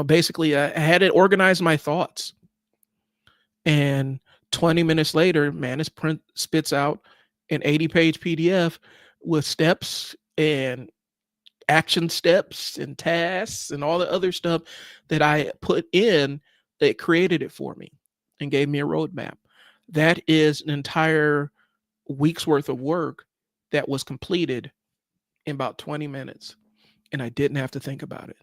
basically I had it organized my thoughts. And 20 minutes later, Manus spits out an 80-page PDF with steps and action steps and tasks and all the other stuff that I put in that created it for me and gave me a roadmap. That is an entire week's worth of work that was completed in about 20 minutes. And I didn't have to think about it.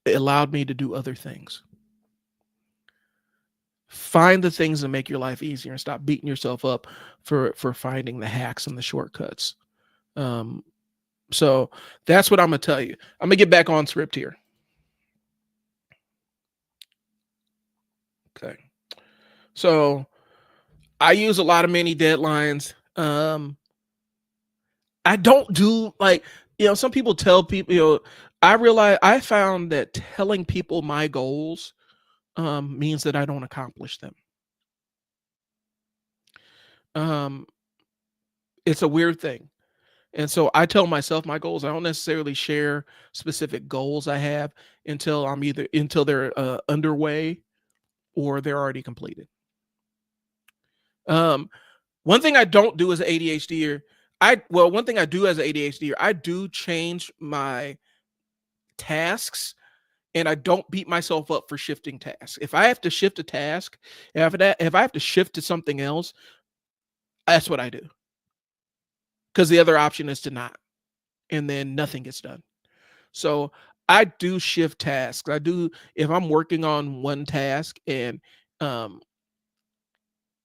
It allowed me to do other things. Find the things that make your life easier and stop beating yourself up for finding the hacks and the shortcuts. So that's what I'm going to tell you. I'm going to get back on script here. Okay. So I use a lot of mini deadlines. I don't do some people tell people, I found that telling people my goals means that I don't accomplish them. It's a weird thing. And so I tell myself my goals. I don't necessarily share specific goals I have until they're underway or they're already completed. One thing I don't do as an ADHD, Well, one thing I do as an ADHD, I do change my tasks, and I don't beat myself up for shifting tasks. If I have to shift a task, if I have to shift to something else, that's what I do. Because the other option is to not, and then nothing gets done. So I do shift tasks. I do, if I'm working on one task and um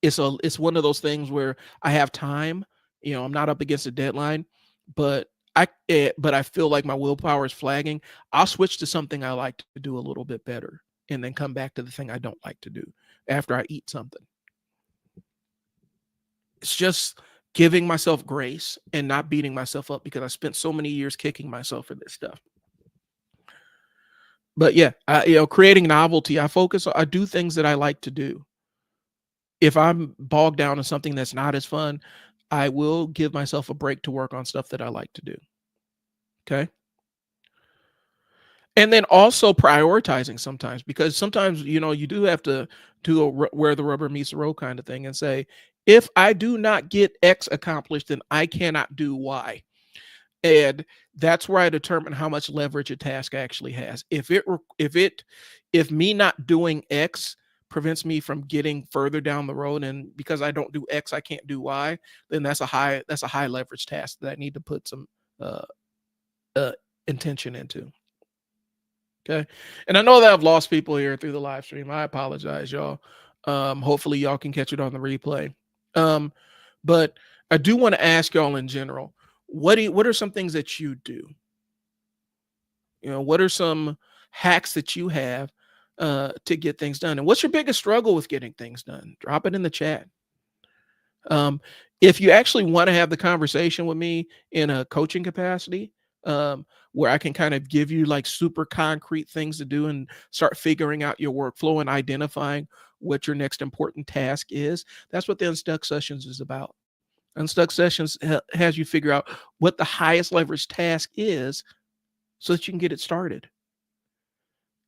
it's one of those things where I have time, I'm not up against a deadline, but but I feel like my willpower is flagging. I'll switch to something I like to do a little bit better and then come back to the thing I don't like to do after I eat something. It's just giving myself grace and not beating myself up because I spent so many years kicking myself for this stuff. But yeah, creating novelty. I do things that I like to do. If I'm bogged down in something that's not as fun, I will give myself a break to work on stuff that I like to do. Okay. And then also prioritizing sometimes, because sometimes, you do have to do where the rubber meets the road kind of thing and say, if I do not get X accomplished, then I cannot do Y. And that's where I determine how much leverage a task actually has. If me not doing X prevents me from getting further down the road, and because I don't do X, I can't do Y, then that's a high leverage task that I need to put some uh, uh, intention into. Okay. And I know that I've lost people here through the live stream. I apologize, y'all. Hopefully y'all can catch it on the replay. But I do want to ask y'all in general, what are some things that you do? What are some hacks that you have to get things done? And what's your biggest struggle with getting things done? Drop it in the chat. If you actually want to have the conversation with me in a coaching capacity, where I can kind of give you like super concrete things to do and start figuring out your workflow and identifying what your next important task is, that's what the Unstuck sessions is about. Unstuck sessions has you figure out what the highest leverage task is so that you can get it started,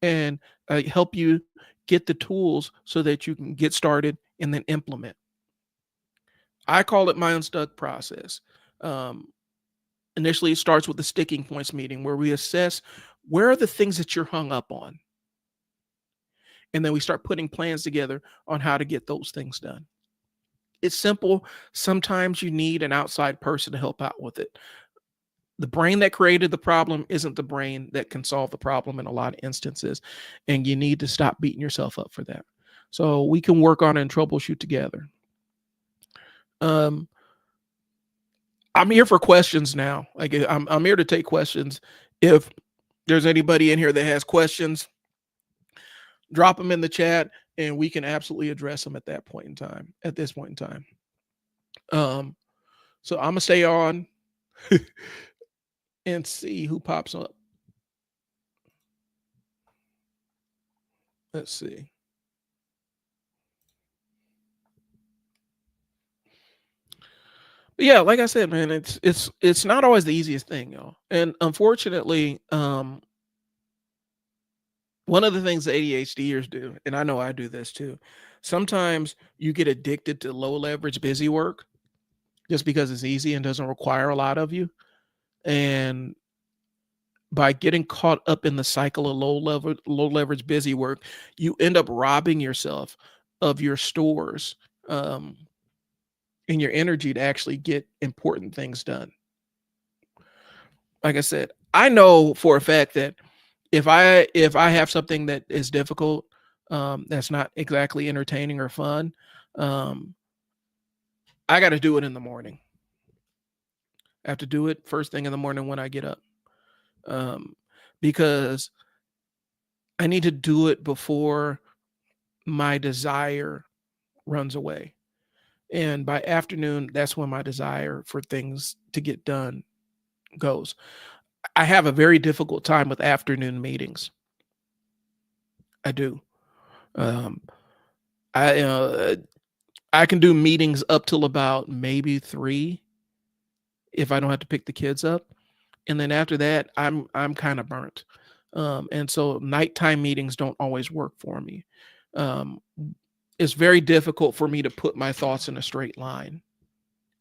and help you get the tools so that you can get started and then implement. I call it my Unstuck process. Um, Initially, it starts with the sticking points meeting where we assess where are the things that you're hung up on. And then we start putting plans together on how to get those things done. It's simple. Sometimes you need an outside person to help out with it. The brain that created the problem isn't the brain that can solve the problem in a lot of instances. And you need to stop beating yourself up for that. So we can work on it and troubleshoot together. I'm here for questions now. Like I'm here to take questions. If there's anybody in here that has questions, drop them in the chat and we can absolutely address them at this point in time. So I'm gonna stay on and see who pops up. Let's see. But yeah, like I said, man, it's not always the easiest thing, y'all. And unfortunately, one of the things the ADHDers do, and I know I do this too, sometimes you get addicted to low leverage busy work just because it's easy and doesn't require a lot of you. And by getting caught up in the cycle of low leverage busy work, you end up robbing yourself of your stores, um, and your energy to actually get important things done. Like I said, I know for a fact that if I have something that is difficult, that's not exactly entertaining or fun, um, I got to do it in the morning. I have to do it first thing in the morning when I get up, um, because I need to do it before my desire runs away. And by afternoon, that's when my desire for things to get done goes. I have a very difficult time with afternoon meetings. I do. Um, I I can do meetings up till about maybe 3 if I don't have to pick the kids up, and then after that, I'm kind of burnt. And so nighttime meetings don't always work for me. Um, it's very difficult for me to put my thoughts in a straight line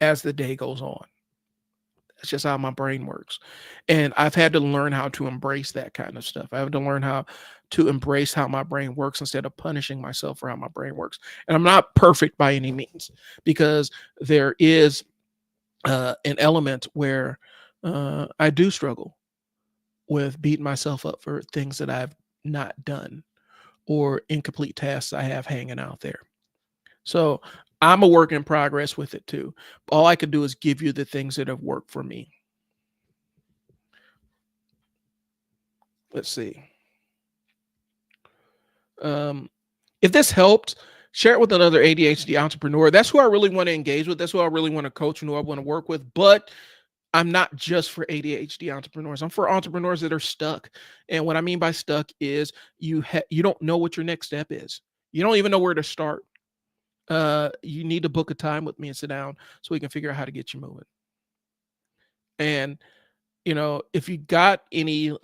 as the day goes on. That's just how my brain works. And I've had to learn how to embrace that kind of stuff. I have to learn how to embrace how my brain works instead of punishing myself for how my brain works. And I'm not perfect by any means, because there is an element where I do struggle with beating myself up for things that I've not done or incomplete tasks I have hanging out there. So I'm a work in progress with it too. All I can do is give you the things that have worked for me. Let's see. Um, if this helped, share it with another ADHD entrepreneur. That's who I really want to engage with. That's who I really want to coach and who I want to work with. But I'm not just for ADHD entrepreneurs. I'm for entrepreneurs that are stuck. And what I mean by stuck is you don't know what your next step is. You don't even know where to start. You need to book a time with me and sit down so we can figure out how to get you moving. And if you got any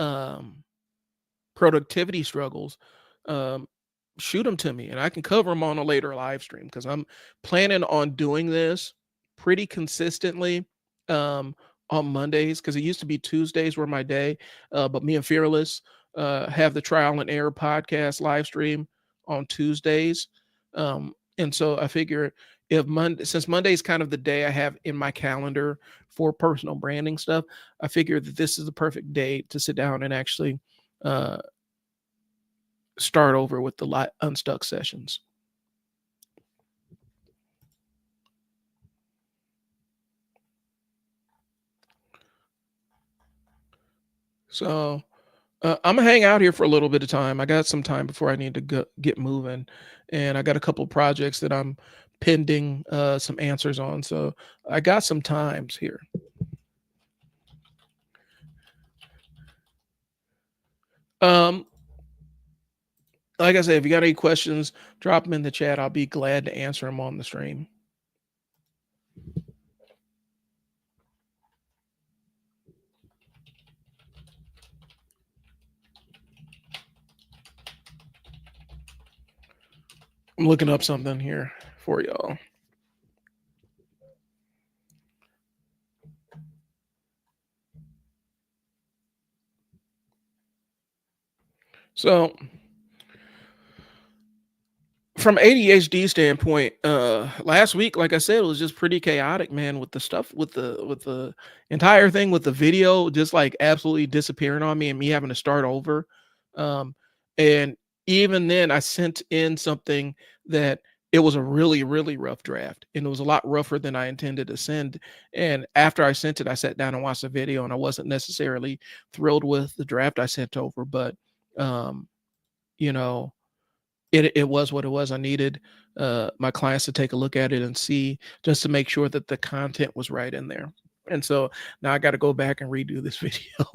productivity struggles, um, shoot them to me and I can cover them on a later live stream, because I'm planning on doing this pretty consistently um, on Mondays, because it used to be Tuesdays were my day. But me and Fearless have the Trial and Error podcast live stream on Tuesdays. And so I figure, since Monday is kind of the day I have in my calendar for personal branding stuff, I figure that this is the perfect day to sit down and actually uh, start over with the Unstuck sessions. So I'm gonna hang out here for a little bit of time. I got some time before I need to get moving, and I got a couple of projects that I'm pending some answers on. So I got some times here. Um, like I said, if you got any questions, drop them in the chat. I'll be glad to answer them on the stream. I'm looking up something here for y'all. So from ADHD standpoint, last week, like I said, it was just pretty chaotic, man, with the stuff with the entire thing with the video just like absolutely disappearing on me and me having to start over. Um, and even then I sent in something that it was a really, really rough draft, and it was a lot rougher than I intended to send. And after I sent it, I sat down and watched the video, and I wasn't necessarily thrilled with the draft I sent over, but um, you know, it was what it was. I needed my clients to take a look at it and see, just to make sure that the content was right in there. And so now I got to go back and redo this video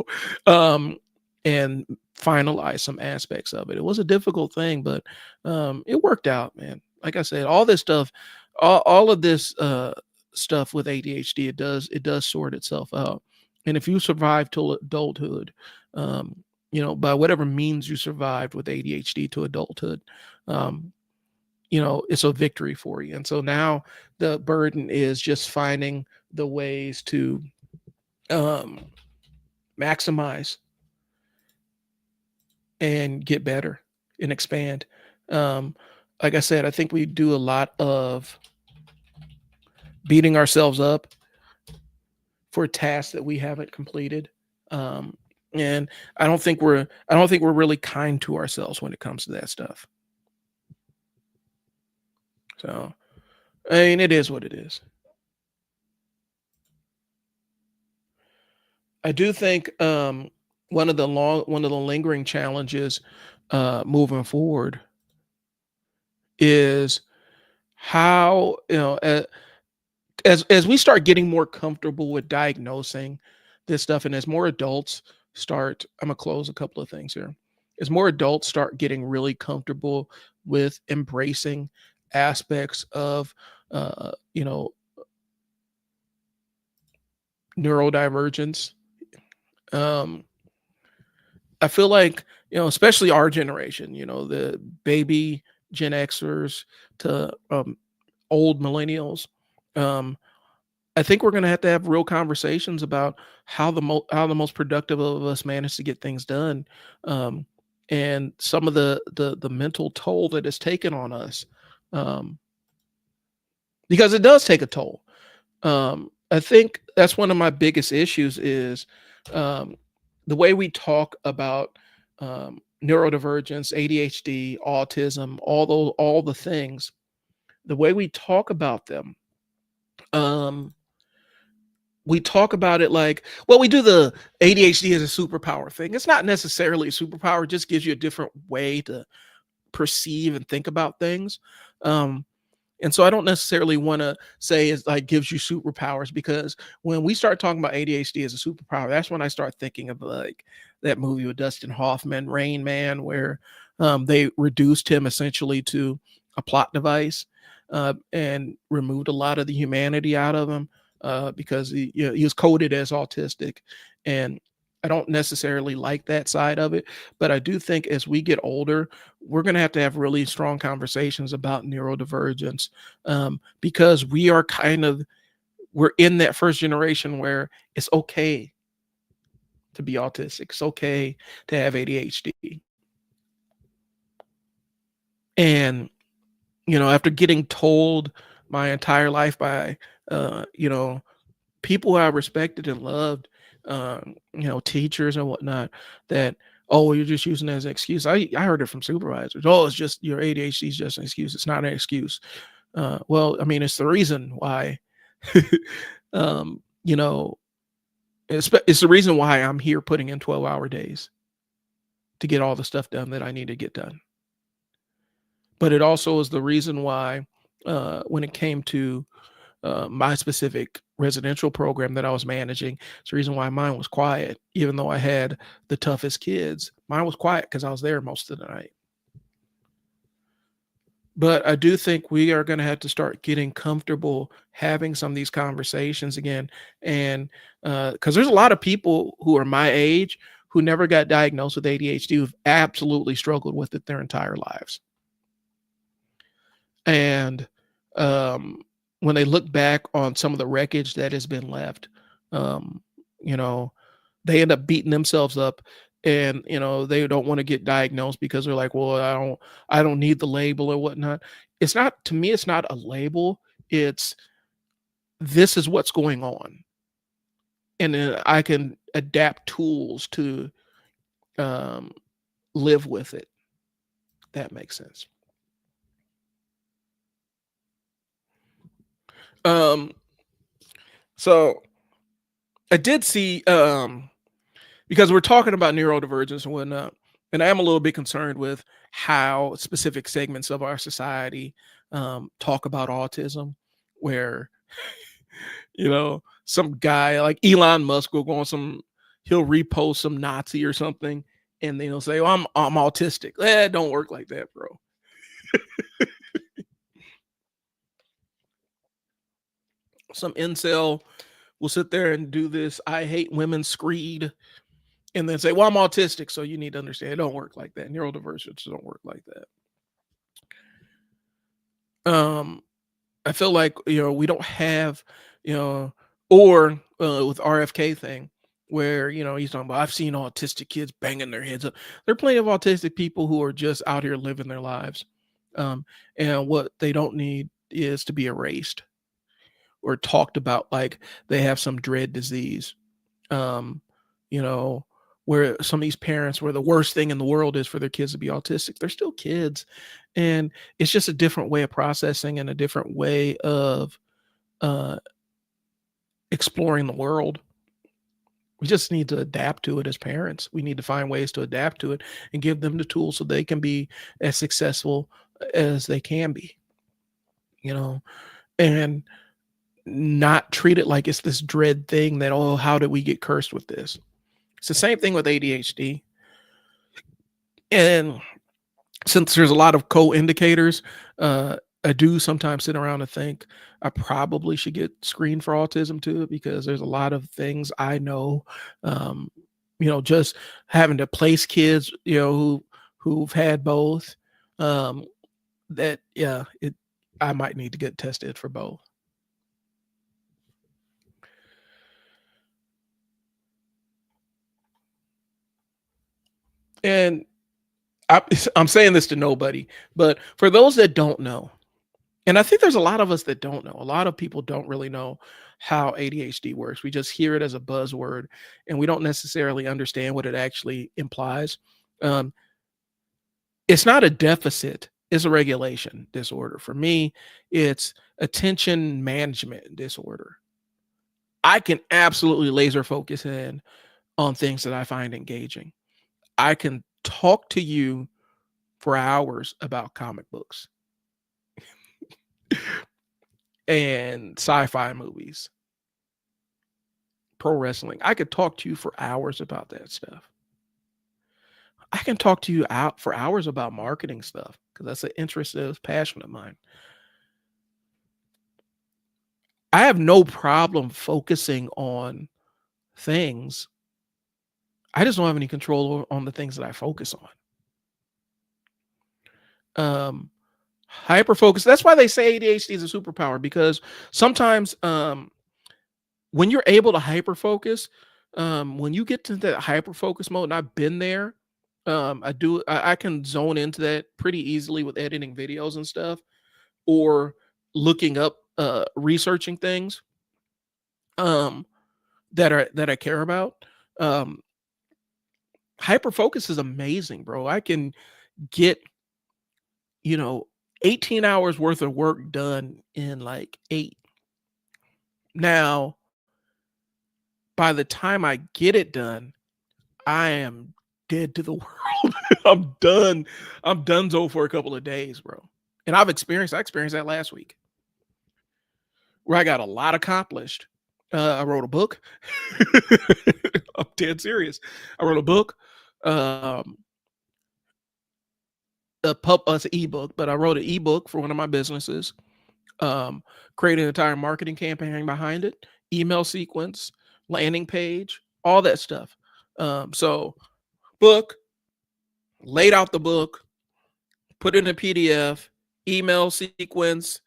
um, and finalize some aspects of it. It was a difficult thing, but it worked out, man. Like I said, all this stuff, all of this stuff with ADHD, it does sort itself out. And if you survive till adulthood, by whatever means you survived with ADHD to adulthood, um, it's a victory for you. And so now the burden is just finding the ways to um, maximize and get better and expand. Um, like I said, I think we do a lot of beating ourselves up for tasks that we haven't completed. Um, and I don't think we're really kind to ourselves when it comes to that stuff. So, I mean, it is what it is. I do think one of the lingering challenges moving forward is how, as we start getting more comfortable with diagnosing this stuff, and as more adults start, I'm gonna close a couple of things here. As more adults start getting really comfortable with embracing aspects of uh, you know neurodivergence, um, I feel like, especially our generation, the baby Gen Xers to old millennials, um, I think we're gonna have to have real conversations about how the most productive of us manage to get things done, um, and some of the mental toll that is taken on us, um, because it does take a toll. I think that's one of my biggest issues is um, the way we talk about neurodivergence, ADHD, autism, all the things. The way we talk about them, um, we talk about it like, well, we do the ADHD as a superpower thing. It's not necessarily a superpower; it just gives you a different way to perceive and think about things. Um, And so I don't necessarily want to say it like gives you superpowers, because when we start talking about ADHD as a superpower, that's when I start thinking of like that movie with Dustin Hoffman, Rain Man, where they reduced him essentially to a plot device, and removed a lot of the humanity out of him, because he was coded as autistic. And I don't necessarily like that side of it, but I do think as we get older, we're going to have really strong conversations about neurodivergence, because we're in that first generation where it's okay to be autistic. It's okay to have ADHD. And, after getting told my entire life by, uh, you know, people who I respected and loved, teachers and whatnot, that, oh, well, you're just using it as an excuse. I heard it from supervisors. Oh, it's just your ADHD is just an excuse. It's not an excuse. Well, I mean, it's the reason why, um, you know, it's the reason why I'm here putting in 12-hour days to get all the stuff done that I need to get done. But it also is the reason why, when it came to my specific residential program that I was managing, it's the reason why mine was quiet, even though I had the toughest kids. Mine was quiet because I was there most of the night. But I do think we are going to have to start getting comfortable having some of these conversations again. And because there's a lot of people who are my age who never got diagnosed with ADHD, who've absolutely struggled with it their entire lives. And um, when they look back on some of the wreckage that has been left, um, you know, they end up beating themselves up, and they don't want to get diagnosed because they're like, well, I don't need the label or whatnot. It's not, to me, it's not a label. It's, this is what's going on, and then I can adapt tools to um, live with it. That makes sense. Um, so I did see, because we're talking about neurodivergence and whatnot, and I am a little bit concerned with how specific segments of our society talk about autism, where some guy like Elon Musk will go on he'll repost some Nazi or something, and then he'll say, "Oh, I'm autistic." It don't work like that, bro. Some incel will sit there and do this "I hate women" screed, and then say, "Well, I'm autistic, so you need to understand it don't work like that. Neurodivergence don't work like that." I feel like we don't have, you know, or with RFK thing, where he's talking about, I've seen autistic kids banging their heads up. There are plenty of autistic people who are just out here living their lives, and what they don't need is to be erased or talked about like they have some dread disease. Um, you know, where some of these parents, where the worst thing in the world is for their kids to be autistic, they're still kids. And it's just a different way of processing and a different way of uh, exploring the world. We just need to adapt to it as parents. We need to find ways to adapt to it and give them the tools so they can be as successful as they can be, you know, and not treat it like it's this dread thing that, oh, how did we get cursed with this? It's the same thing with ADHD. And since there's a lot of co-indicators, I do sometimes sit around and think I probably should get screened for autism too, because there's a lot of things I know, um, just having to place kids, who've had both, um, that, yeah, I might need to get tested for both. And I, I'm saying this to nobody, but for those that don't know, and I think there's a lot of us that don't know. A lot of people don't really know how ADHD works. We just hear it as a buzzword, and we don't necessarily understand what it actually implies. Um, it's not a deficit; it's a regulation disorder. For me, it's attention management disorder. I can absolutely laser focus in on things that I find engaging. I can talk to you for hours about comic books and sci-fi movies, pro wrestling. I could talk to you for hours about that stuff. I can talk to you out for hours about marketing stuff because that's an interest, that's passion of mine. I have no problem focusing on things. I just don't have any control on the things that I focus on. Hyper focus. That's why they say ADHD is a superpower, because sometimes when you're able to hyper focus, when you get to that hyper focus mode, and I've been there, I can zone into that pretty easily with editing videos and stuff, or looking up, researching things um, that I care about. Um, Hyper focus is amazing, bro. I can get, you know, 18 hours worth of work done in like 8. Now, by the time I get it done, I am dead to the world. I'm done. I'm donezo for a couple of days, bro. And I experienced that last week where I got a lot accomplished. I wrote a book. I'm dead serious. I wrote a book, um, it's an ebook, but I wrote an ebook for one of my businesses. Um, Created an entire marketing campaign behind it, email sequence, landing page, all that stuff. So book, laid out the book, put it in a PDF, email sequence,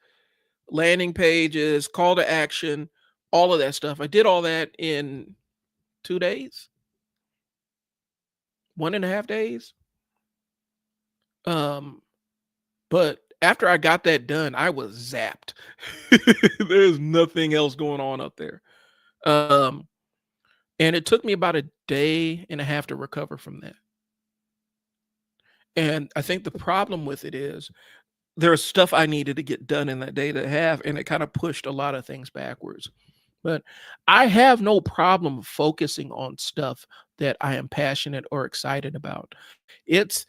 landing pages, call to action, all of that stuff. I did all that in 2 days, 1.5 days. Um, but after I got that done, I was zapped. There's nothing else going on up there. Um, and it took me about a day and a half to recover from that. And I think the problem with it is there's stuff I needed to get done in that day to have, and it kind of pushed a lot of things backwards. But I have no problem focusing on stuff that I am passionate or excited about. It's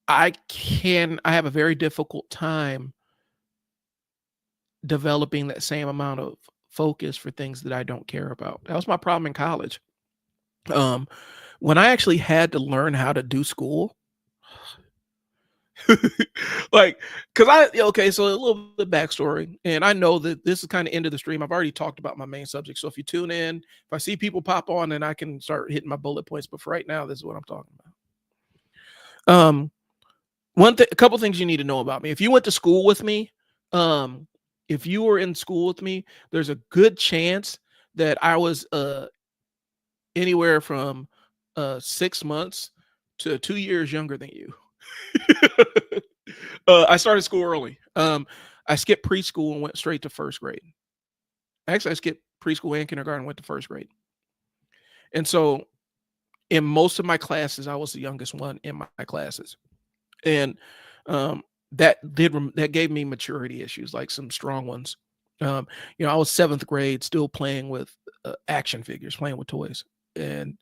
I have a very difficult time developing that same amount of focus for things that I don't care about. That was my problem in college. Um, when I actually had to learn how to do school, like, cause okay, so a little bit backstory, and I know that this is kind of end of the stream. I've already talked about my main subject. So if you tune in, if I see people pop on, then I can start hitting my bullet points. But for right now, this is what I'm talking about. A couple things you need to know about me. If you went to school with me, um, if you were in school with me, there's a good chance that I was anywhere from 6 months to 2 years younger than you. I started school early. I skipped preschool and went straight to first grade. Actually, I skipped preschool and kindergarten and went to first grade. And so in most of my classes, I was the youngest one in my classes. And um, that gave me maturity issues, like some strong ones. I was 7th grade, still playing with action figures, playing with toys, and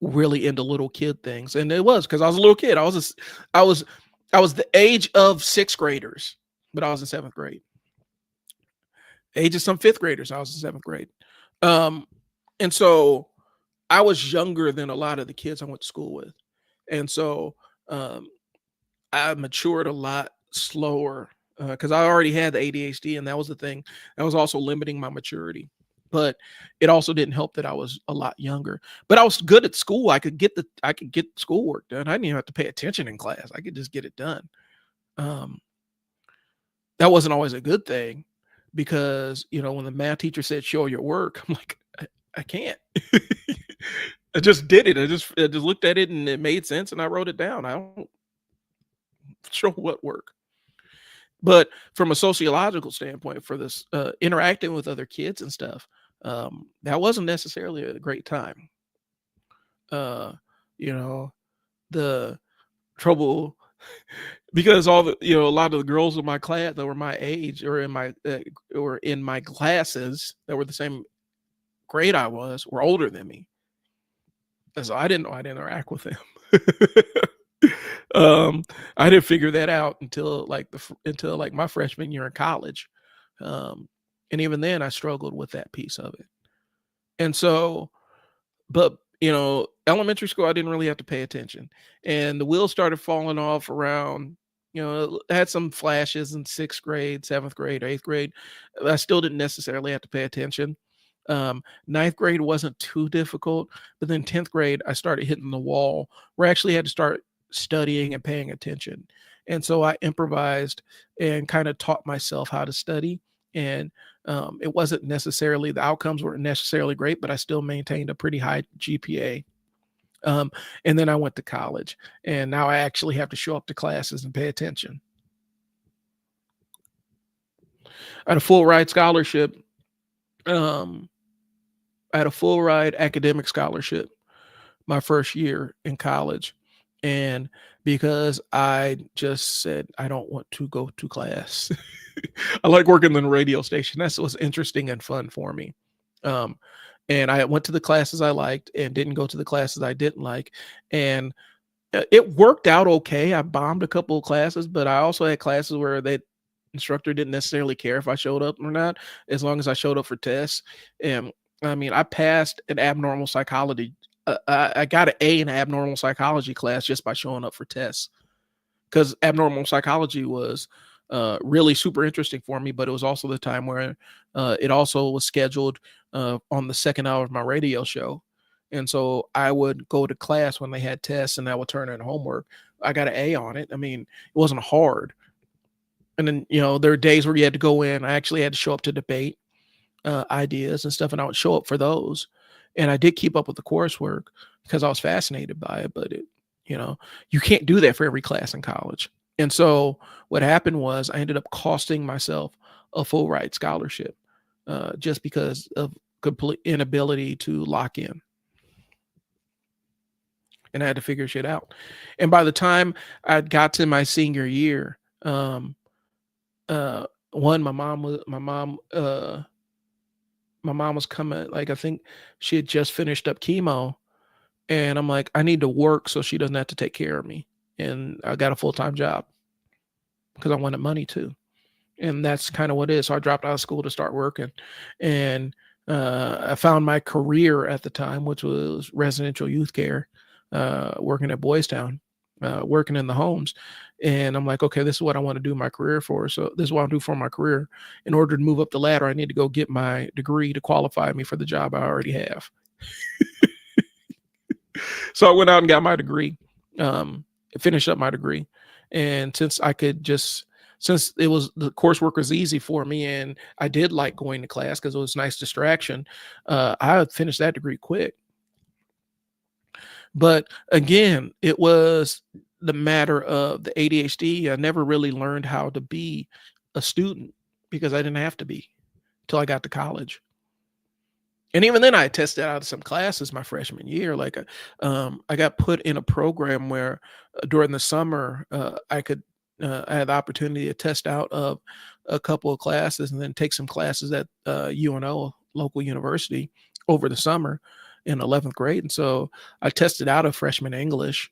really into little kid things. And it was because I was a little kid. I was I was the age of 6th graders, but I was in 7th grade. Age of some 5th graders, I was in 7th grade. Um, and so I was younger than a lot of the kids I went to school with. And so um, I matured a lot slower because I already had the ADHD, and that was the thing that was also limiting my maturity. But it also didn't help that I was a lot younger. But I was good at school. I could get schoolwork done. I didn't even have to pay attention in class. I could just get it done. Um, that wasn't always a good thing because when the math teacher said show your work, I'm like, I can't. I just did it. I just looked at it and it made sense and I wrote it down. I don't show what work. But from a sociological standpoint, for this interacting with other kids and stuff, that wasn't necessarily a great time. Uh, you know, the trouble because a lot of the girls in my class that were my age or in my classes that were the same grade I was were older than me. And so I didn't know how to interact with them. I didn't figure that out until like my freshman year in college. Um, and even then I struggled with that piece of it. And so, but elementary school, I didn't really have to pay attention. And the wheels started falling off around, I had some flashes in sixth grade, seventh grade, eighth grade. I still didn't necessarily have to pay attention. Ninth grade wasn't too difficult, but then 10th grade, I started hitting the wall where I actually had to start studying and paying attention. And so I improvised and kind of taught myself how to study. And it wasn't necessarily, the outcomes weren't necessarily great, but I still maintained a pretty high GPA. Um, and then I went to college, and now I actually have to show up to classes and pay attention. I had a full ride scholarship. Um, I had a full ride academic scholarship my first year in college. And because I just said, I don't want to go to class. I like working in the radio station. That's what's interesting and fun for me. Um, and I went to the classes I liked and didn't go to the classes I didn't like. And it worked out okay. I bombed a couple of classes, but I also had classes where the instructor didn't necessarily care if I showed up or not, as long as I showed up for tests. And I mean, I passed an abnormal psychology. I got an A in an abnormal psychology class just by showing up for tests, because abnormal psychology was really super interesting for me. But it was also the time where it also was scheduled on the second hour of my radio show. And so I would go to class when they had tests and I would turn in homework. I got an A on it. I mean, it wasn't hard. And then, there are days where you had to go in. I actually had to show up to debate ideas and stuff, and I would show up for those. And I did keep up with the coursework because I was fascinated by it. But you can't do that for every class in college. And so what happened was I ended up costing myself a full ride scholarship just because of complete inability to lock in. And I had to figure shit out. And by the time I got to my senior year, one, my mom was coming, like, I think she had just finished up chemo, and I'm like, I need to work so she doesn't have to take care of me. And I got a full-time job because I wanted money too. And that's kind of what it is. So I dropped out of school to start working. And I found my career at the time, which was residential youth care, working at Boys Town, working in the homes. And I'm like, okay, this is what I want to do my career for. So this is what I'll do for my career. In order to move up the ladder, I need to go get my degree to qualify me for the job I already have. So I went out and got my degree, finished up my degree. And since it was, the coursework was easy for me and I did like going to class because it was a nice distraction, I finished that degree quick. But again, it was the matter of the ADHD. I never really learned how to be a student because I didn't have to be till I got to college. And even then I tested out of some classes my freshman year. Like I got put in a program where during the summer I had the opportunity to test out of a couple of classes and then take some classes at UNO, local university, over the summer in 11th grade. And so I tested out of freshman English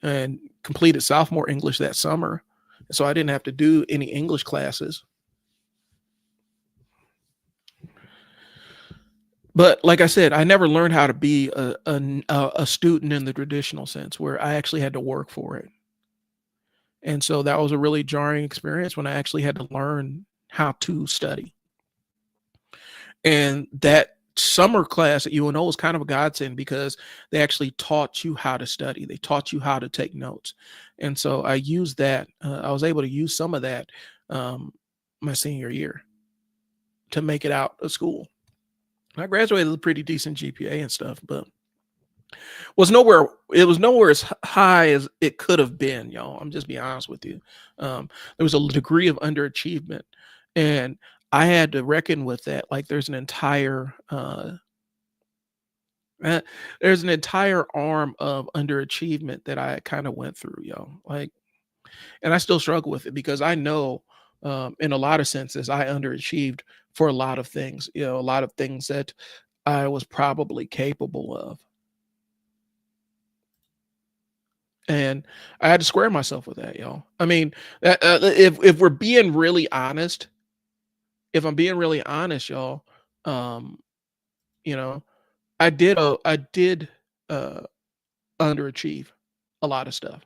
and completed sophomore English that summer. So I didn't have to do any English classes. But like I said, I never learned how to be a student in the traditional sense where I actually had to work for it. And so that was a really jarring experience when I actually had to learn how to study. And that summer class at UNO was kind of a godsend because they actually taught you how to study. They taught you how to take notes. And so I used that. I was able to use some of that my senior year to make it out of school. I graduated with a pretty decent GPA and stuff, but Was nowhere it was nowhere as high as it could have been, y'all. I'm just being honest with you. There was a degree of underachievement, and I had to reckon with that. Like uh, there's an entire arm of underachievement that I kind of went through, yo. Like, and I still struggle with it because I know, in a lot of senses, I underachieved for a lot of things. You know, a lot of things that I was probably capable of. And I had to square myself with that, y'all. I mean, if we're being really honest, if I'm being really honest, y'all, um, you know, I did uh underachieve a lot of stuff,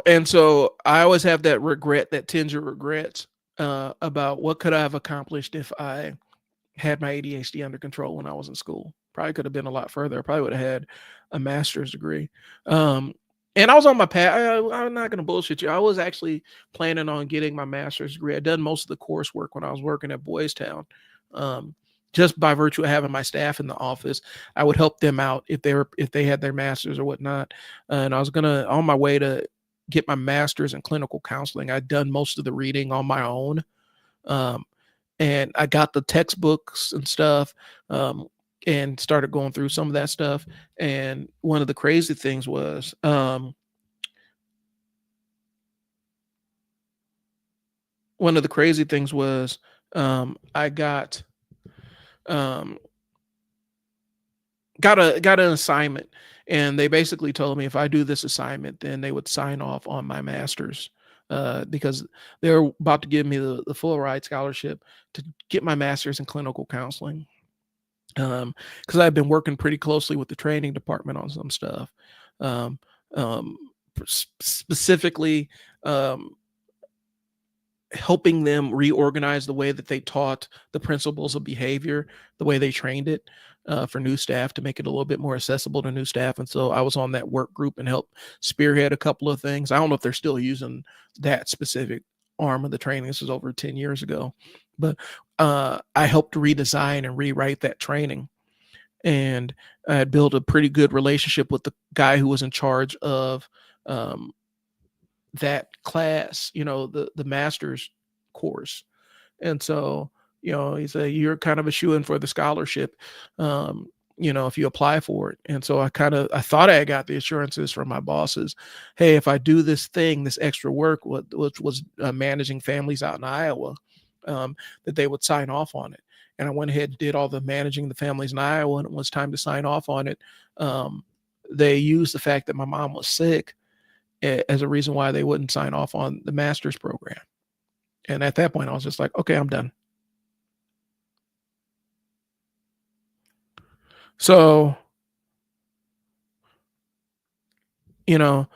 and so I always have that regret, that tinge of regrets, about what could I have accomplished if I had my ADHD under control when I was in school. Probably could have been a lot further. I probably would have had a master's degree. Um, and I was on my path. I'm not going to bullshit you. I was actually planning on getting my master's degree. I'd done most of the coursework when I was working at Boys Town. Um, just by virtue of having my staff in the office, I would help them out if they had their masters or whatnot. And I was gonna on my way to get my master's in clinical counseling. I'd done most of the reading on my own. Um, and I got the textbooks and stuff, um, and started going through some of that stuff. And one of the crazy things was, I um, got an assignment, and they basically told me if I do this assignment, then they would sign off on my master's. Because they're about to give me the full ride scholarship to get my master's in clinical counseling, because I've been working pretty closely with the training department on some stuff, um, um, specifically, um, helping them reorganize the way that they taught the principles of behavior, the way they trained it, for new staff to make it a little bit more accessible to new staff. And so I was on that work group and helped spearhead a couple of things. I don't know if they're still using that specific arm of the training. This was over 10 years ago, but I helped redesign and rewrite that training. And I had built a pretty good relationship with the guy who was in charge of, um, that class, the master's course. And so, he said, you're kind of a shoe in for the scholarship, if you apply for it. And so I thought I got the assurances from my bosses. Hey, if I do this extra work, which was managing families out in Iowa, that they would sign off on it. And I went ahead and did all the managing the families in Iowa, and it was time to sign off on it. They used the fact that my mom was sick as a reason why they wouldn't sign off on the master's program. And at that point, I was just like, okay, I'm done. So, you know,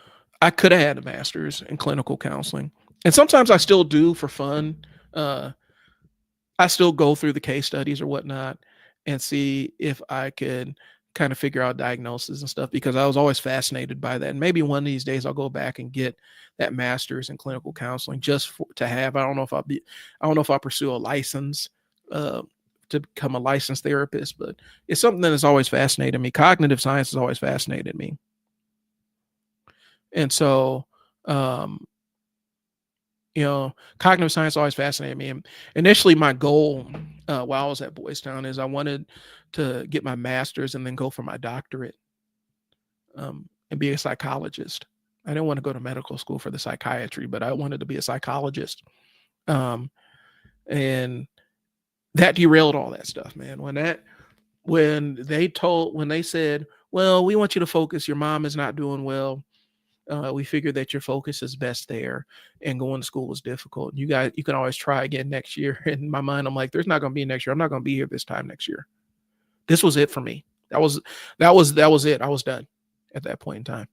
I could have had a master's in clinical counseling. And sometimes I still do for fun. Uh, I still go through the case studies or whatnot and see if I could kind of figure out diagnosis and stuff, because I was always fascinated by that. And maybe one of these days I'll go back and get that master's in clinical counseling just to have. I don't know if I'll pursue a license, uh, to become a licensed therapist, but it's something that has always fascinated me. Cognitive science has always fascinated me. And so, um, cognitive science always fascinated me. And initially, my goal, while I was at Boys Town, is I wanted to get my master's and then go for my doctorate, and be a psychologist. I didn't want to go to medical school for the psychiatry, but I wanted to be a psychologist. Um, and that derailed all that stuff, man. When they said, well, we want you to focus, your mom is not doing well, we figured that your focus is best there, and going to school was difficult. You can always try again next year. In my mind, I'm like, there's not going to be next year. I'm not going to be here this time next year. This was it for me. That was it. I was done at that point in time.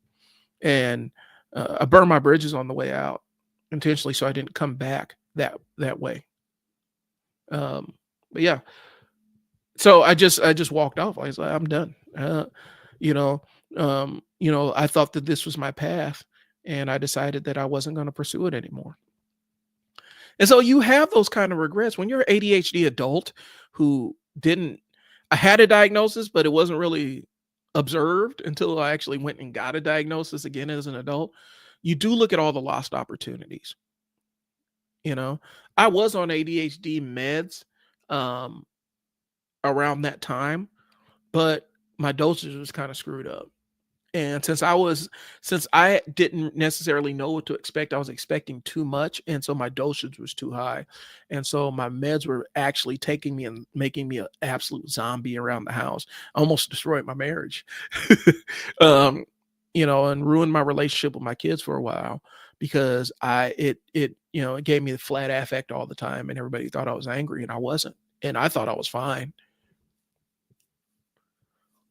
And I burned my bridges on the way out intentionally, so I didn't come back that way. But yeah, so I just walked off. I was like, I'm done. You know, I thought that this was my path, and I decided that I wasn't going to pursue it anymore. And so you have those kind of regrets when you're an ADHD adult who didn't. I had a diagnosis, but it wasn't really observed until I actually went and got a diagnosis again as an adult. You do look at all the lost opportunities. You know, I was on ADHD meds um, around that time, but my dosage was kind of screwed up. And since I didn't necessarily know what to expect, I was expecting too much, and so my dosage was too high, and so my meds were actually taking me and making me an absolute zombie around the house. I almost destroyed my marriage, um, and ruined my relationship with my kids for a while because it gave me the flat affect all the time, and everybody thought I was angry, and I wasn't, and I thought I was fine.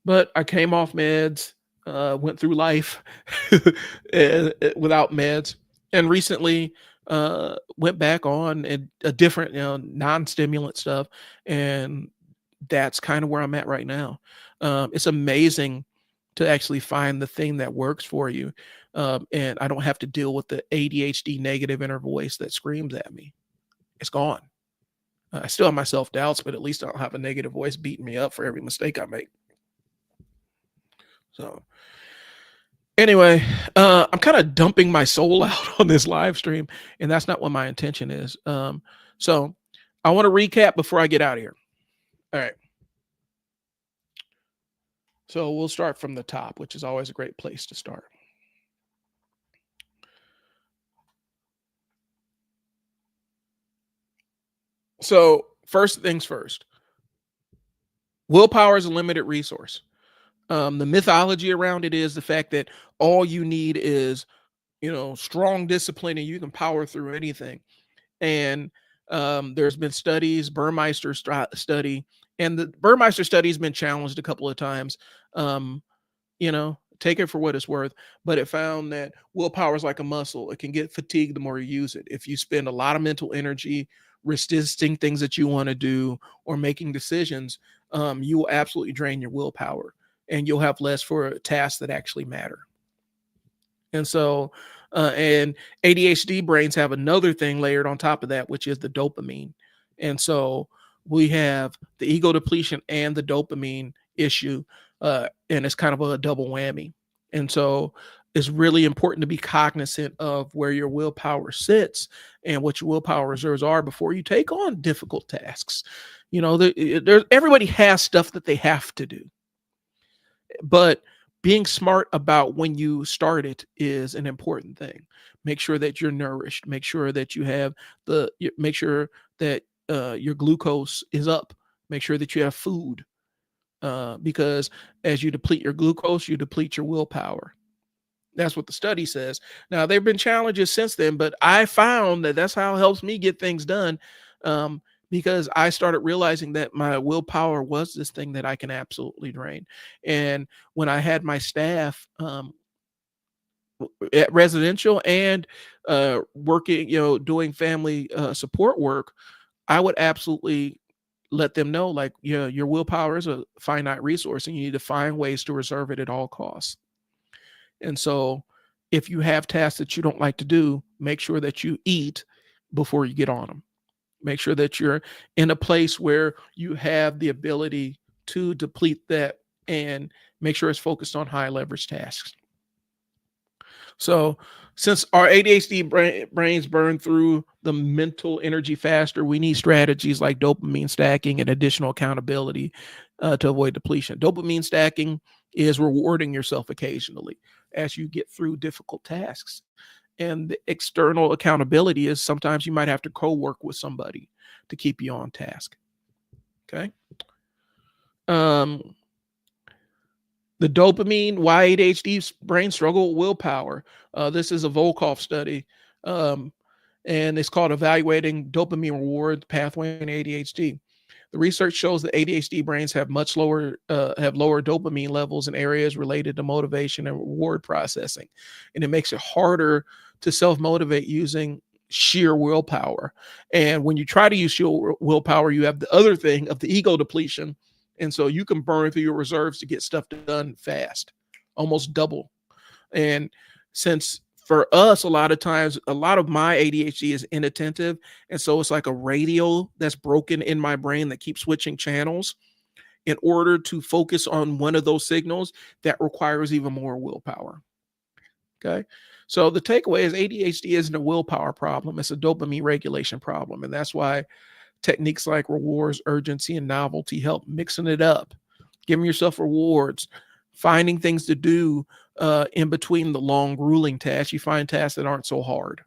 But I came off meds, went through life without meds, and recently went back on a different, non-stimulant stuff, and that's kind of where I'm at right now. It's amazing to actually find the thing that works for you, and I don't have to deal with the ADHD negative inner voice that screams at me. It's gone. I still have my self doubts, but at least I don't have a negative voice beating me up for every mistake I make. So anyway, I'm kind of dumping my soul out on this live stream, and that's not what my intention is. So I want to recap before I get out of here. All right. So we'll start from the top, which is always a great place to start. So first things first, willpower is a limited resource. The mythology around it is the fact that all you need is, strong discipline and you can power through anything. And there's been studies, Burmeister study, and the Burmeister study has been challenged a couple of times. Um, take it for what it's worth, but it found that willpower is like a muscle. It can get fatigued the more you use it. If you spend a lot of mental energy resisting things that you want to do or making decisions, you will absolutely drain your willpower and you'll have less for tasks that actually matter. And so, and ADHD brains have another thing layered on top of that, which is the dopamine. And so we have the ego depletion and the dopamine issue, and it's kind of a double whammy. And so it's really important to be cognizant of where your willpower sits and what your willpower reserves are before you take on difficult tasks. Everybody has stuff that they have to do, but being smart about when you start it is an important thing. Make sure that you're nourished. Make sure that make sure that your glucose is up. Make sure that you have food, because as you deplete your glucose, you deplete your willpower. That's what the study says. Now, there have been challenges since then, but I found that that's how it helps me get things done, because I started realizing that my willpower was this thing that I can absolutely drain. And when I had my staff at residential and working, doing family support work, I would absolutely let them know, like, your willpower is a finite resource and you need to find ways to reserve it at all costs. And so if you have tasks that you don't like to do, make sure that you eat before you get on them. Make sure that you're in a place where you have the ability to deplete that and make sure it's focused on high leverage tasks. So since our ADHD brains burn through the mental energy faster, we need strategies like dopamine stacking and additional accountability to avoid depletion. Dopamine stacking is rewarding yourself occasionally as you get through difficult tasks. And the external accountability is sometimes you might have to co-work with somebody to keep you on task. Okay. The dopamine, why ADHD brain struggle with willpower. This is a Volkov study, and it's called Evaluating Dopamine Reward Pathway in ADHD. The research shows that ADHD brains have lower dopamine levels in areas related to motivation and reward processing, and it makes it harder to self-motivate using sheer willpower. And when you try to use sheer willpower, you have the other thing of the ego depletion, and so you can burn through your reserves to get stuff done fast, almost double. And since for us, a lot of times, a lot of my ADHD is inattentive. And so it's like a radio that's broken in my brain that keeps switching channels. in order to focus on one of those signals, that requires even more willpower. Okay. So the takeaway is ADHD isn't a willpower problem, it's a dopamine regulation problem. And that's why techniques like rewards, urgency, and novelty help mixing it up, giving yourself rewards, finding things to do in between the long, grueling tasks. You find tasks that aren't so hard.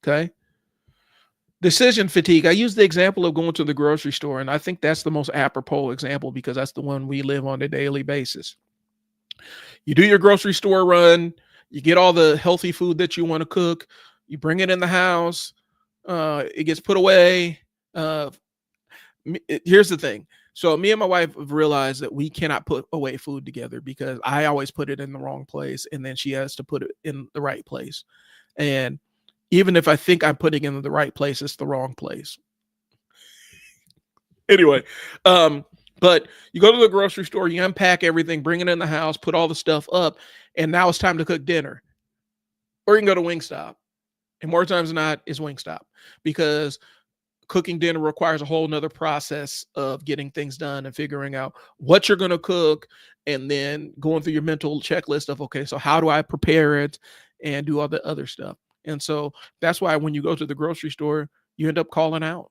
Okay. Decision fatigue. I use the example of going to the grocery store, and I think that's the most apropos example because that's the one we live on a daily basis. You do your grocery store run, you get all the healthy food that you want to cook, you bring it in the house, it gets put away. Uh, Here's the thing. So me and my wife have realized that we cannot put away food together because I always put it in the wrong place, and then she has to put it in the right place. And even if I think I'm putting it in the right place, it's the wrong place. Anyway, but you go to the grocery store, you unpack everything, bring it in the house, put all the stuff up, and now it's time to cook dinner. Or you can go to Wingstop. And more times than not, it's Wingstop because cooking dinner requires a whole nother process of getting things done and figuring out what you're going to cook and then going through your mental checklist of, okay, so how do I prepare it and do all the other stuff. And so that's why when you go to the grocery store, you end up calling out.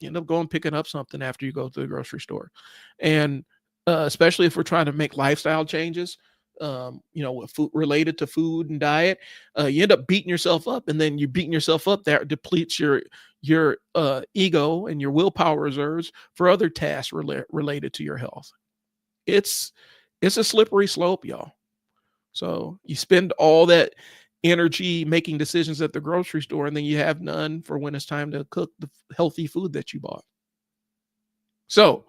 You end up going picking up something after you go to the grocery store. And especially if we're trying to make lifestyle changes, with food related to food and diet, you end up beating yourself up, and then you're beating yourself up. That depletes your ego and your willpower reserves for other tasks related to your health. It's a slippery slope, y'all. So you spend all that energy making decisions at the grocery store, and then you have none for when it's time to cook the healthy food that you bought. So,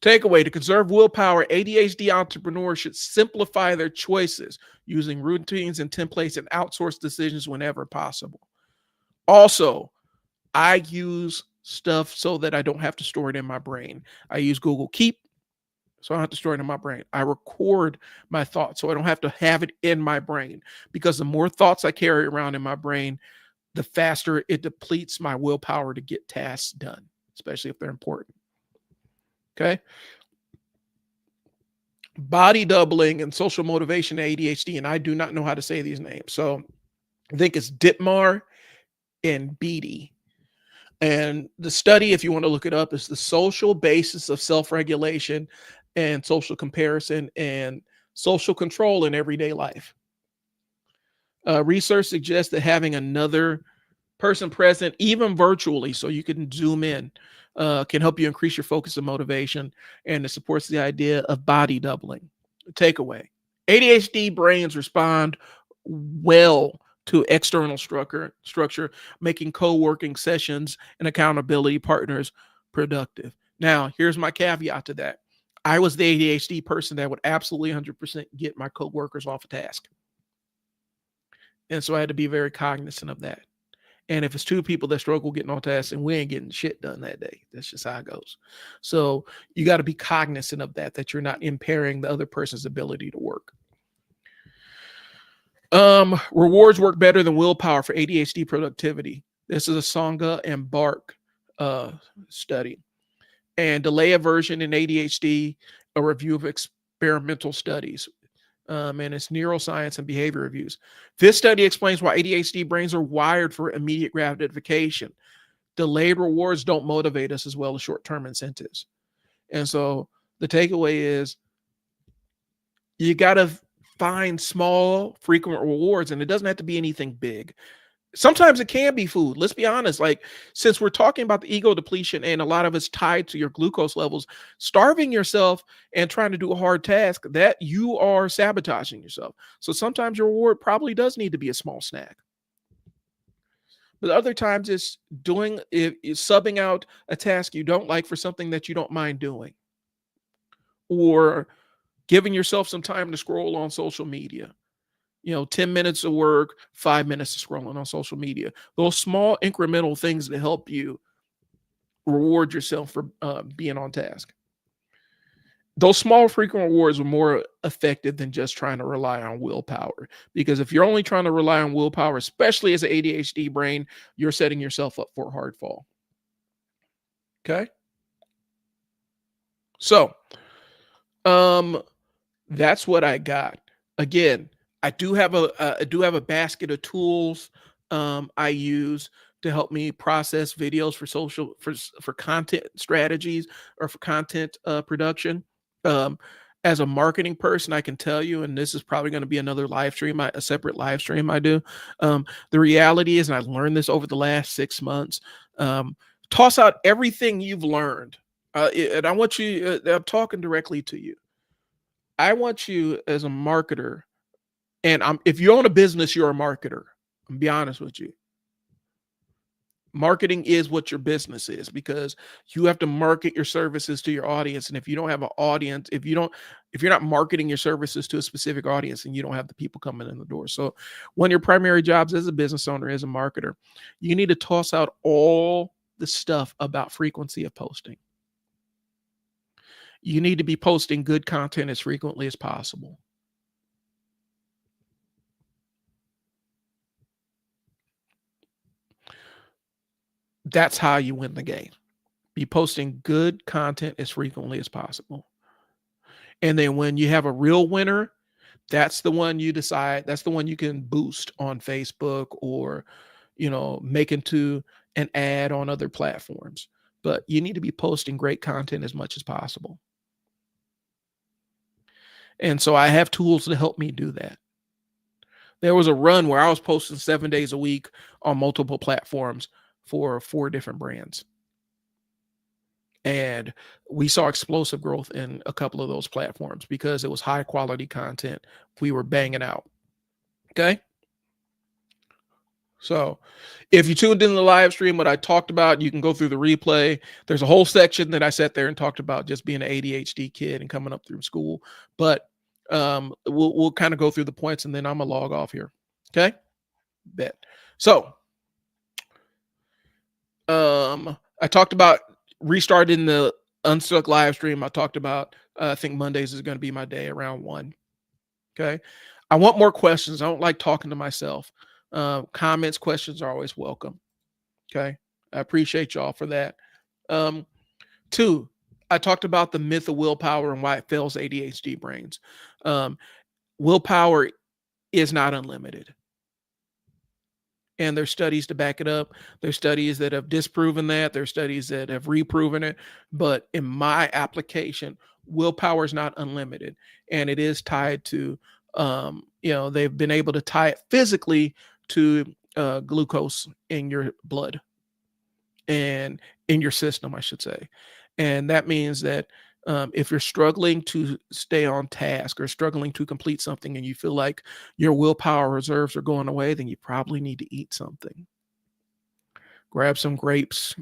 takeaway: to conserve willpower, ADHD entrepreneurs should simplify their choices using routines and templates and outsource decisions whenever possible. Also, I use stuff so that I don't have to store it in my brain. I use Google Keep, so I don't have to store it in my brain. I record my thoughts so I don't have to have it in my brain, because the more thoughts I carry around in my brain, the faster it depletes my willpower to get tasks done, especially if they're important. Okay. Body doubling and social motivation ADHD, and I do not know how to say these names. So I think it's Ditmar and Beatty. And the study, if you want to look it up, is the social basis of self-regulation and social comparison and social control in everyday life. Research suggests that having another person present, even virtually, so you can zoom in, can help you increase your focus and motivation, and it supports the idea of body doubling. Takeaway: ADHD brains respond well to external structure, making co-working sessions and accountability partners productive. Now, here's my caveat to that. I was the ADHD person that would absolutely 100% get my co-workers off a task. And so I had to be very cognizant of that. And if it's two people that struggle getting on task, and we ain't getting shit done that day, that's just how it goes. So you got to be cognizant of that you're not impairing the other person's ability to work. Rewards work better than willpower for ADHD productivity. This is a Songa and Bark study. And delay aversion in ADHD, a review of experimental studies. And it's neuroscience and behavior reviews. This study explains why ADHD brains are wired for immediate gratification. Delayed rewards don't motivate us as well as short-term incentives. And so the takeaway is you got to find small, frequent rewards, and it doesn't have to be anything big. Sometimes it can be food. Let's be honest. Like, since we're talking about the ego depletion and a lot of it's tied to your glucose levels, starving yourself and trying to do a hard task, that you are sabotaging yourself. So sometimes your reward probably does need to be a small snack. But other times it's subbing out a task you don't like for something that you don't mind doing, or giving yourself some time to scroll on social media. 10 minutes of work, 5 minutes of scrolling on social media. Those small incremental things that help you reward yourself for being on task. Those small frequent rewards are more effective than just trying to rely on willpower. Because if you're only trying to rely on willpower, especially as an ADHD brain, you're setting yourself up for a hard fall. Okay? So, um, that's what I got. Again, I do have a basket of tools I use to help me process videos for for content strategies or for content production. Um, as a marketing person, I can tell you, and this is probably going to be another live stream, a separate live stream I do. The reality is, and I've learned this over the last 6 months. Um, Toss out everything you've learned, and I want you. I'm talking directly to you. I want you as a marketer, and if you own a business, you're a marketer. I'll be honest with you. Marketing is what your business is because you have to market your services to your audience. And if you don't have an audience, if you're not marketing your services to a specific audience, and you don't have the people coming in the door. So one of your primary jobs as a business owner, as a marketer, you need to toss out all the stuff about frequency of posting. You need to be posting good content as frequently as possible. That's how you win the game. Be posting good content as frequently as possible. And then when you have a real winner, that's the one you decide, that's the one you can boost on Facebook or, make into an ad on other platforms. But you need to be posting great content as much as possible. And so I have tools to help me do that. There was a run where I was posting 7 days a week on multiple platforms for 4 different brands. And we saw explosive growth in a couple of those platforms because it was high quality content we were banging out. Okay. So if you tuned in the live stream, what I talked about, you can go through the replay. There's a whole section that I sat there and talked about just being an ADHD kid and coming up through school. But we'll kind of go through the points, and then I'm gonna log off here. Okay. Bet. So I talked about restarting the Unstuck live stream. I talked about I think Mondays is going to be my day around 1. Okay. I want more questions. I don't like talking to myself. Comments, questions are always welcome. Okay. I appreciate y'all for that. 2, I talked about the myth of willpower and why it fails ADHD brains. Willpower is not unlimited. And there's studies to back it up. There's studies that have disproven that. There's studies that have reproven it. But in my application, willpower is not unlimited, and it is tied to, they've been able to tie it physically to glucose in your blood and in your system, I should say. And that means that if you're struggling to stay on task or struggling to complete something and you feel like your willpower reserves are going away, then you probably need to eat something. Grab some grapes,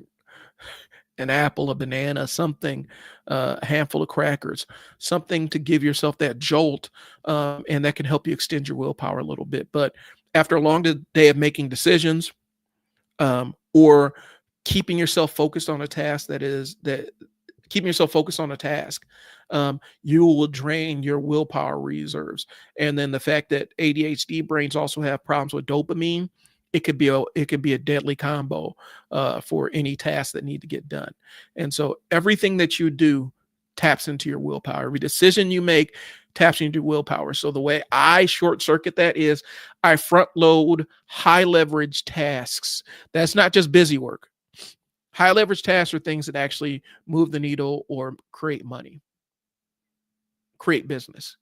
an apple, a banana, something, a handful of crackers, something to give yourself that jolt, and that can help you extend your willpower a little bit. But after a long day of making decisions, or keeping yourself focused on a task keeping yourself focused on a task, you will drain your willpower reserves. And then the fact that ADHD brains also have problems with dopamine, it could be a deadly combo for any tasks that need to get done. And so everything that you do taps into your willpower. Every decision you make taps into your willpower. So the way I short circuit that is I front load high leverage tasks. That's not just busy work. High leverage tasks are things that actually move the needle or create money, create business,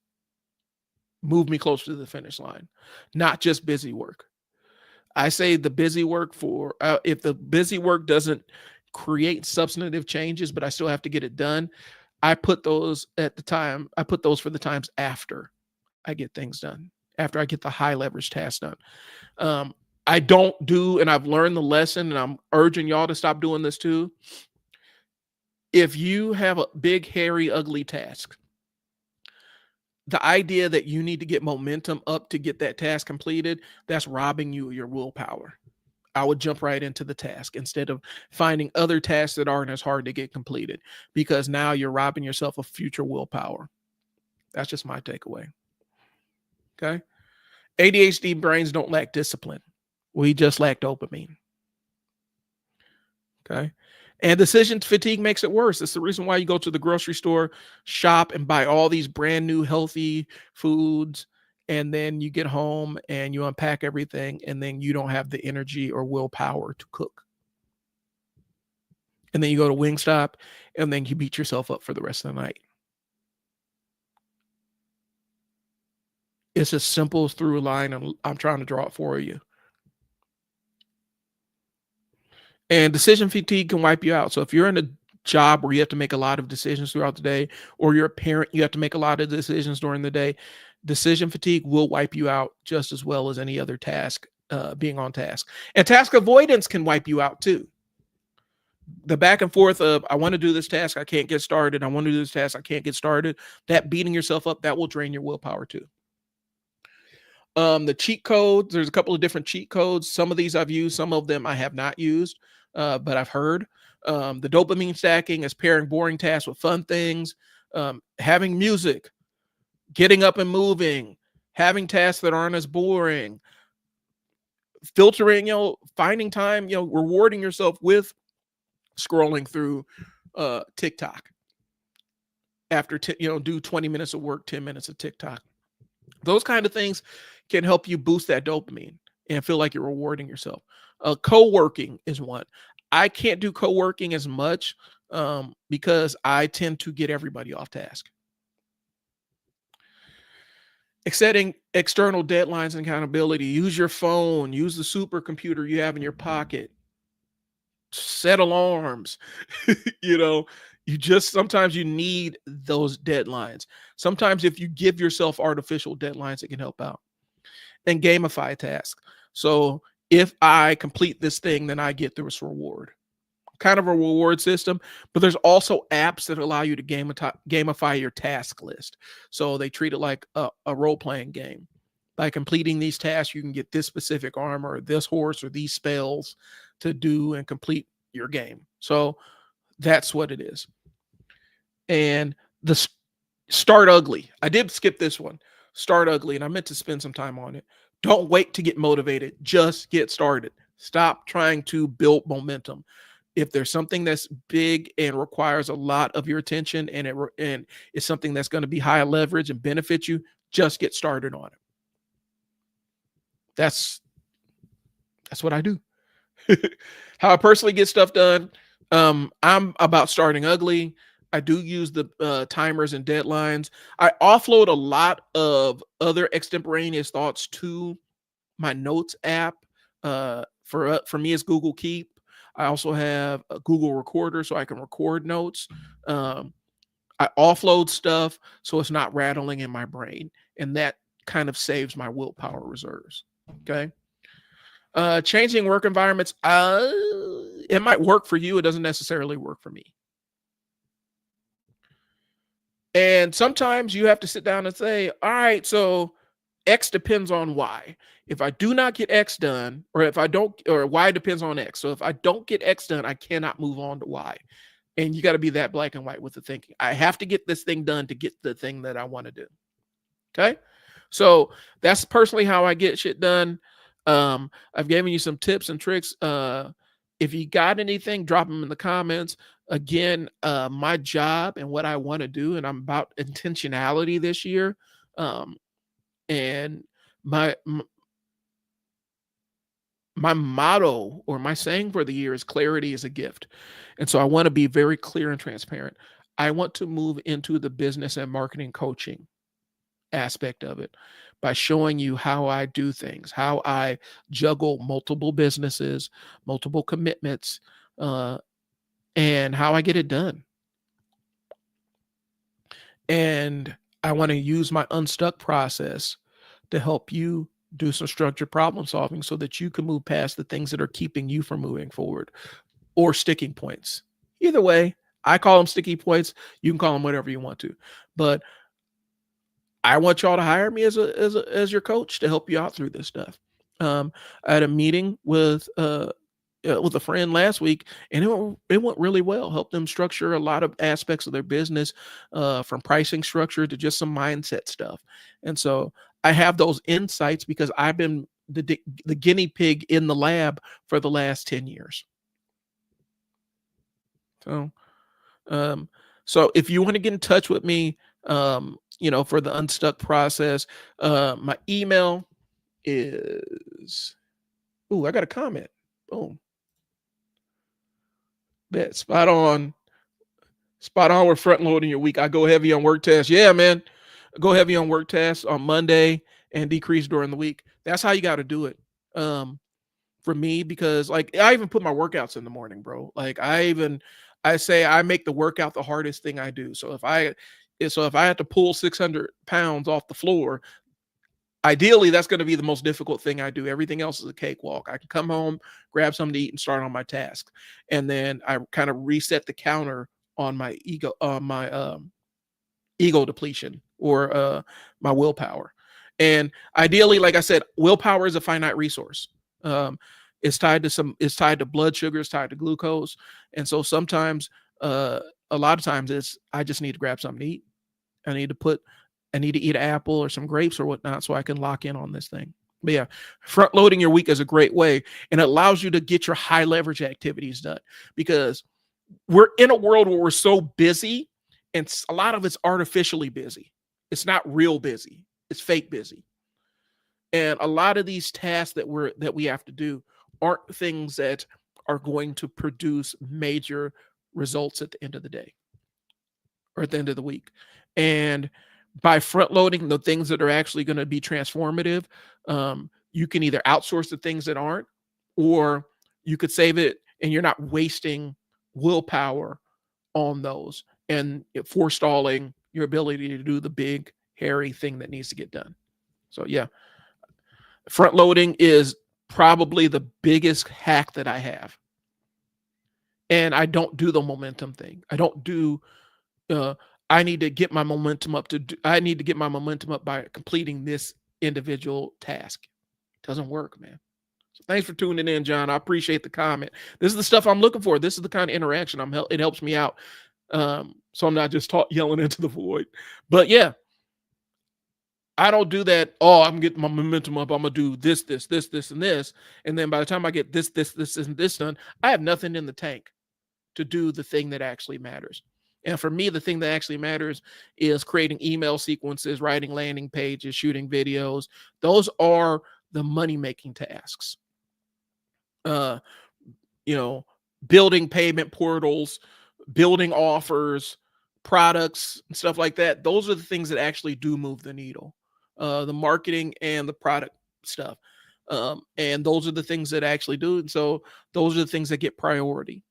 move me closer to the finish line, not just busy work. I say the busy work if the busy work doesn't create substantive changes, but I still have to get it done, I put those for the times after I get things done, after I get the high leverage tasks done. I don't do, and I've learned the lesson, and I'm urging y'all to stop doing this too. If you have a big, hairy, ugly task, the idea that you need to get momentum up to get that task completed, that's robbing you of your willpower. I would jump right into the task instead of finding other tasks that aren't as hard to get completed, because now you're robbing yourself of future willpower. That's just my takeaway. Okay. ADHD brains don't lack discipline. We just lack dopamine. Okay. And decision fatigue makes it worse. It's the reason why you go to the grocery store, shop, and buy all these brand new healthy foods. And then you get home and you unpack everything, and then you don't have the energy or willpower to cook. And then you go to Wingstop, and then you beat yourself up for the rest of the night. It's a simple through line, and I'm trying to draw it for you. And decision fatigue can wipe you out. So if you're in a job where you have to make a lot of decisions throughout the day, or you're a parent, you have to make a lot of decisions during the day, decision fatigue will wipe you out just as well as any other task, being on task. And task avoidance can wipe you out too. The back and forth of, I want to do this task, I can't get started. I want to do this task, I can't get started. That beating yourself up, that will drain your willpower too. The cheat codes, there's a couple of different cheat codes. Some of these I've used, some of them I have not used, but I've heard. The dopamine stacking is pairing boring tasks with fun things, having music, getting up and moving, having tasks that aren't as boring, filtering, finding time, rewarding yourself with scrolling through TikTok after, do 20 minutes of work, 10 minutes of TikTok. Those kind of things can help you boost that dopamine and feel like you're rewarding yourself. Co-working is one. I can't do co-working as much because I tend to get everybody off task. Setting external deadlines and accountability. Use your phone. Use the supercomputer you have in your pocket. Set alarms. Sometimes you need those deadlines. Sometimes if you give yourself artificial deadlines, it can help out. And gamify tasks. So if I complete this thing, then I get this reward. Kind of a reward system, but there's also apps that allow you to gamify your task list. So they treat it like a role-playing game. By completing these tasks, you can get this specific armor, or this horse, or these spells to do and complete your game. So that's what it is. And the start ugly. I did skip this one. Start ugly, and I meant to spend some time on it. Don't wait to get motivated. Just get started. Stop trying to build momentum. If there's something that's big and requires a lot of your attention, and it's something that's going to be high leverage and benefit you, just get started on it. That's what I do. How I personally get stuff done. I'm about starting ugly. I do use the timers and deadlines. I offload a lot of other extemporaneous thoughts to my notes app. For me, it's Google Keep. I also have a Google Recorder so I can record notes. I offload stuff so it's not rattling in my brain, and that kind of saves my willpower reserves. Okay. Changing work environments. It might work for you. It doesn't necessarily work for me. And sometimes you have to sit down and say, all right, so X depends on Y. If I do not get X done, or Y depends on X. So if I don't get X done, I cannot move on to Y. And you got to be that black and white with the thinking. I have to get this thing done to get the thing that I want to do. Okay. So that's personally how I get shit done. I've given you some tips and tricks. If you got anything, drop them in the comments. Again, my job and what I want to do, and I'm about intentionality this year. And my motto, or my saying for the year, is clarity is a gift. And so I want to be very clear and transparent. I want to move into the business and marketing coaching aspect of it by showing you how I do things, how I juggle multiple businesses, multiple commitments, and how I get it done. And I want to use my Unstuck process to help you do some structured problem solving so that you can move past the things that are keeping you from moving forward, or sticking points. Either way, I call them sticky points. You can call them whatever you want to, but I want y'all to hire me as your coach to help you out through this stuff. I had a meeting with a friend last week, and it went really well. Helped them structure a lot of aspects of their business, from pricing structure to just some mindset stuff. And so I have those insights because I've been the guinea pig in the lab for the last 10 years. So, um, so if you want to get in touch with me, for the Unstuck process, my email is. Ooh, I got a comment. Boom, bet spot on. Spot on. We're front loading your week. I go heavy on work tasks. Yeah, man. Go heavy on work tasks on Monday and decrease during the week. That's how you got to do it. Um, for me, because like I even put my workouts in the morning, bro. Like I say I make the workout the hardest thing I do. So if I had to pull 600 pounds off the floor, ideally that's going to be the most difficult thing I do. Everything else is a cakewalk. I can come home, grab something to eat, and start on my task, and then I kind of reset the counter on my ego depletion or my willpower. And ideally, like I said, willpower is a finite resource. Um, it's tied to blood sugar, it's tied to glucose, and so sometimes, uh, a lot of times, it's I just need to grab something to eat. I need to put I need to eat an apple or some grapes or whatnot so I can lock in on this thing. But yeah, front loading your week is a great way, and it allows you to get your high leverage activities done because we're in a world where we're so busy, and a lot of it's artificially busy. It's not real busy. It's fake busy. And a lot of these tasks that we have to do aren't things that are going to produce major results at the end of the day or at the end of the week. And by front loading the things that are actually going to be transformative, you can either outsource the things that aren't, or you could save it and you're not wasting willpower on those and forestalling your ability to do the big, hairy thing that needs to get done. So, yeah, front loading is probably the biggest hack that I have. And I don't do the momentum thing. I don't do uh, I need to get my momentum up I need to get my momentum up by completing this individual task. It doesn't work, man. So thanks for tuning in, John. I appreciate the comment. This is the stuff I'm looking for. This is the kind of interaction it helps me out. So I'm not just yelling into the void. But yeah, I don't do that. Oh, I'm getting my momentum up. I'm gonna do this, this, this, this, and this. And then by the time I get this, and this done, I have nothing in the tank to do the thing that actually matters. And for me, the thing that actually matters is creating email sequences, writing landing pages, shooting videos. Those are the money making tasks. Uh, you know, building payment portals, building offers, products, and stuff like that. Those are the things that actually do move the needle. The marketing and the product stuff. And those are the things that actually do. And so those are the things that get priority.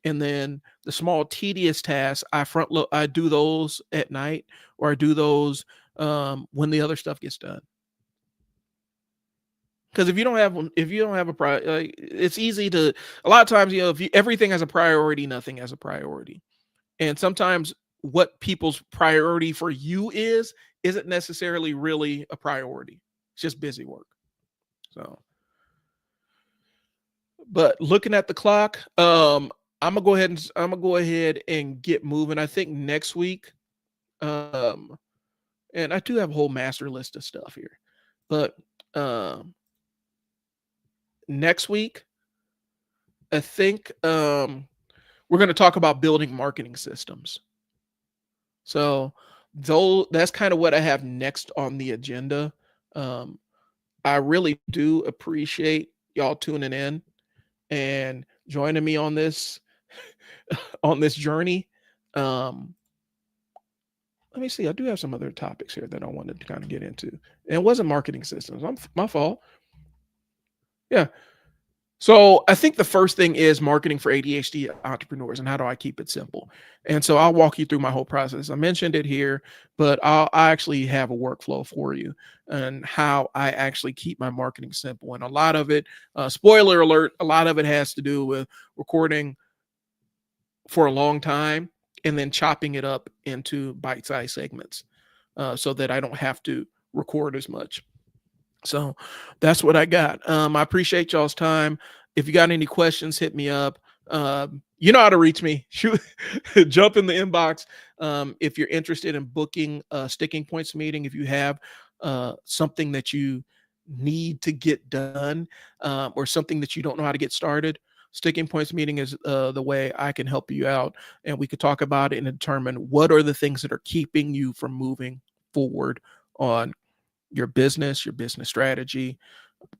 And then the small tedious tasks, I do those at night, or I do those when the other stuff gets done. Because if you don't have a priority, it's easy to, a lot of times, if everything has a priority, nothing has a priority. And sometimes what people's priority for you isn't necessarily really a priority. It's just busy work. So, but looking at the clock, I'm gonna go ahead and get moving. I think next week, um, and I do have a whole master list of stuff here, but um, next week, I think we're going to talk about building marketing systems. So, though that's kind of what I have next on the agenda. Um, I really do appreciate y'all tuning in and joining me on this journey. Um, Let me see. I do have some other topics here that I wanted to kind of get into. And it wasn't marketing systems. My fault. Yeah. So I think the first thing is marketing for ADHD entrepreneurs, and how do I keep it simple? And so I'll walk you through my whole process. I mentioned it here, but I actually have a workflow for you and how I actually keep my marketing simple. And a lot of it, spoiler alert, a lot of it has to do with recording for a long time and then chopping it up into bite-sized segments, so that I don't have to record as much. So that's what I got. I appreciate y'all's time. If you got any questions, hit me up. You know how to reach me. Shoot, jump in the inbox. If you're interested in booking a sticking points meeting, if you have something that you need to get done, or something that you don't know how to get started, Sticking points meeting is the way I can help you out, and we could talk about it and determine what are the things that are keeping you from moving forward on your business strategy,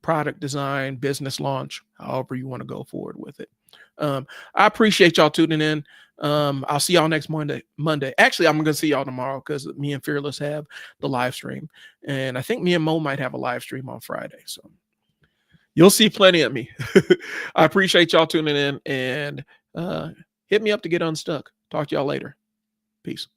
product design, business launch, however you want to go forward with it. I appreciate y'all tuning in. I'll see y'all next Monday. Actually, I'm gonna see y'all tomorrow because me and Fearless have the live stream, and I think me and Mo might have a live stream on Friday. So you'll see plenty of me. I appreciate y'all tuning in, and hit me up to get unstuck. Talk to y'all later. Peace.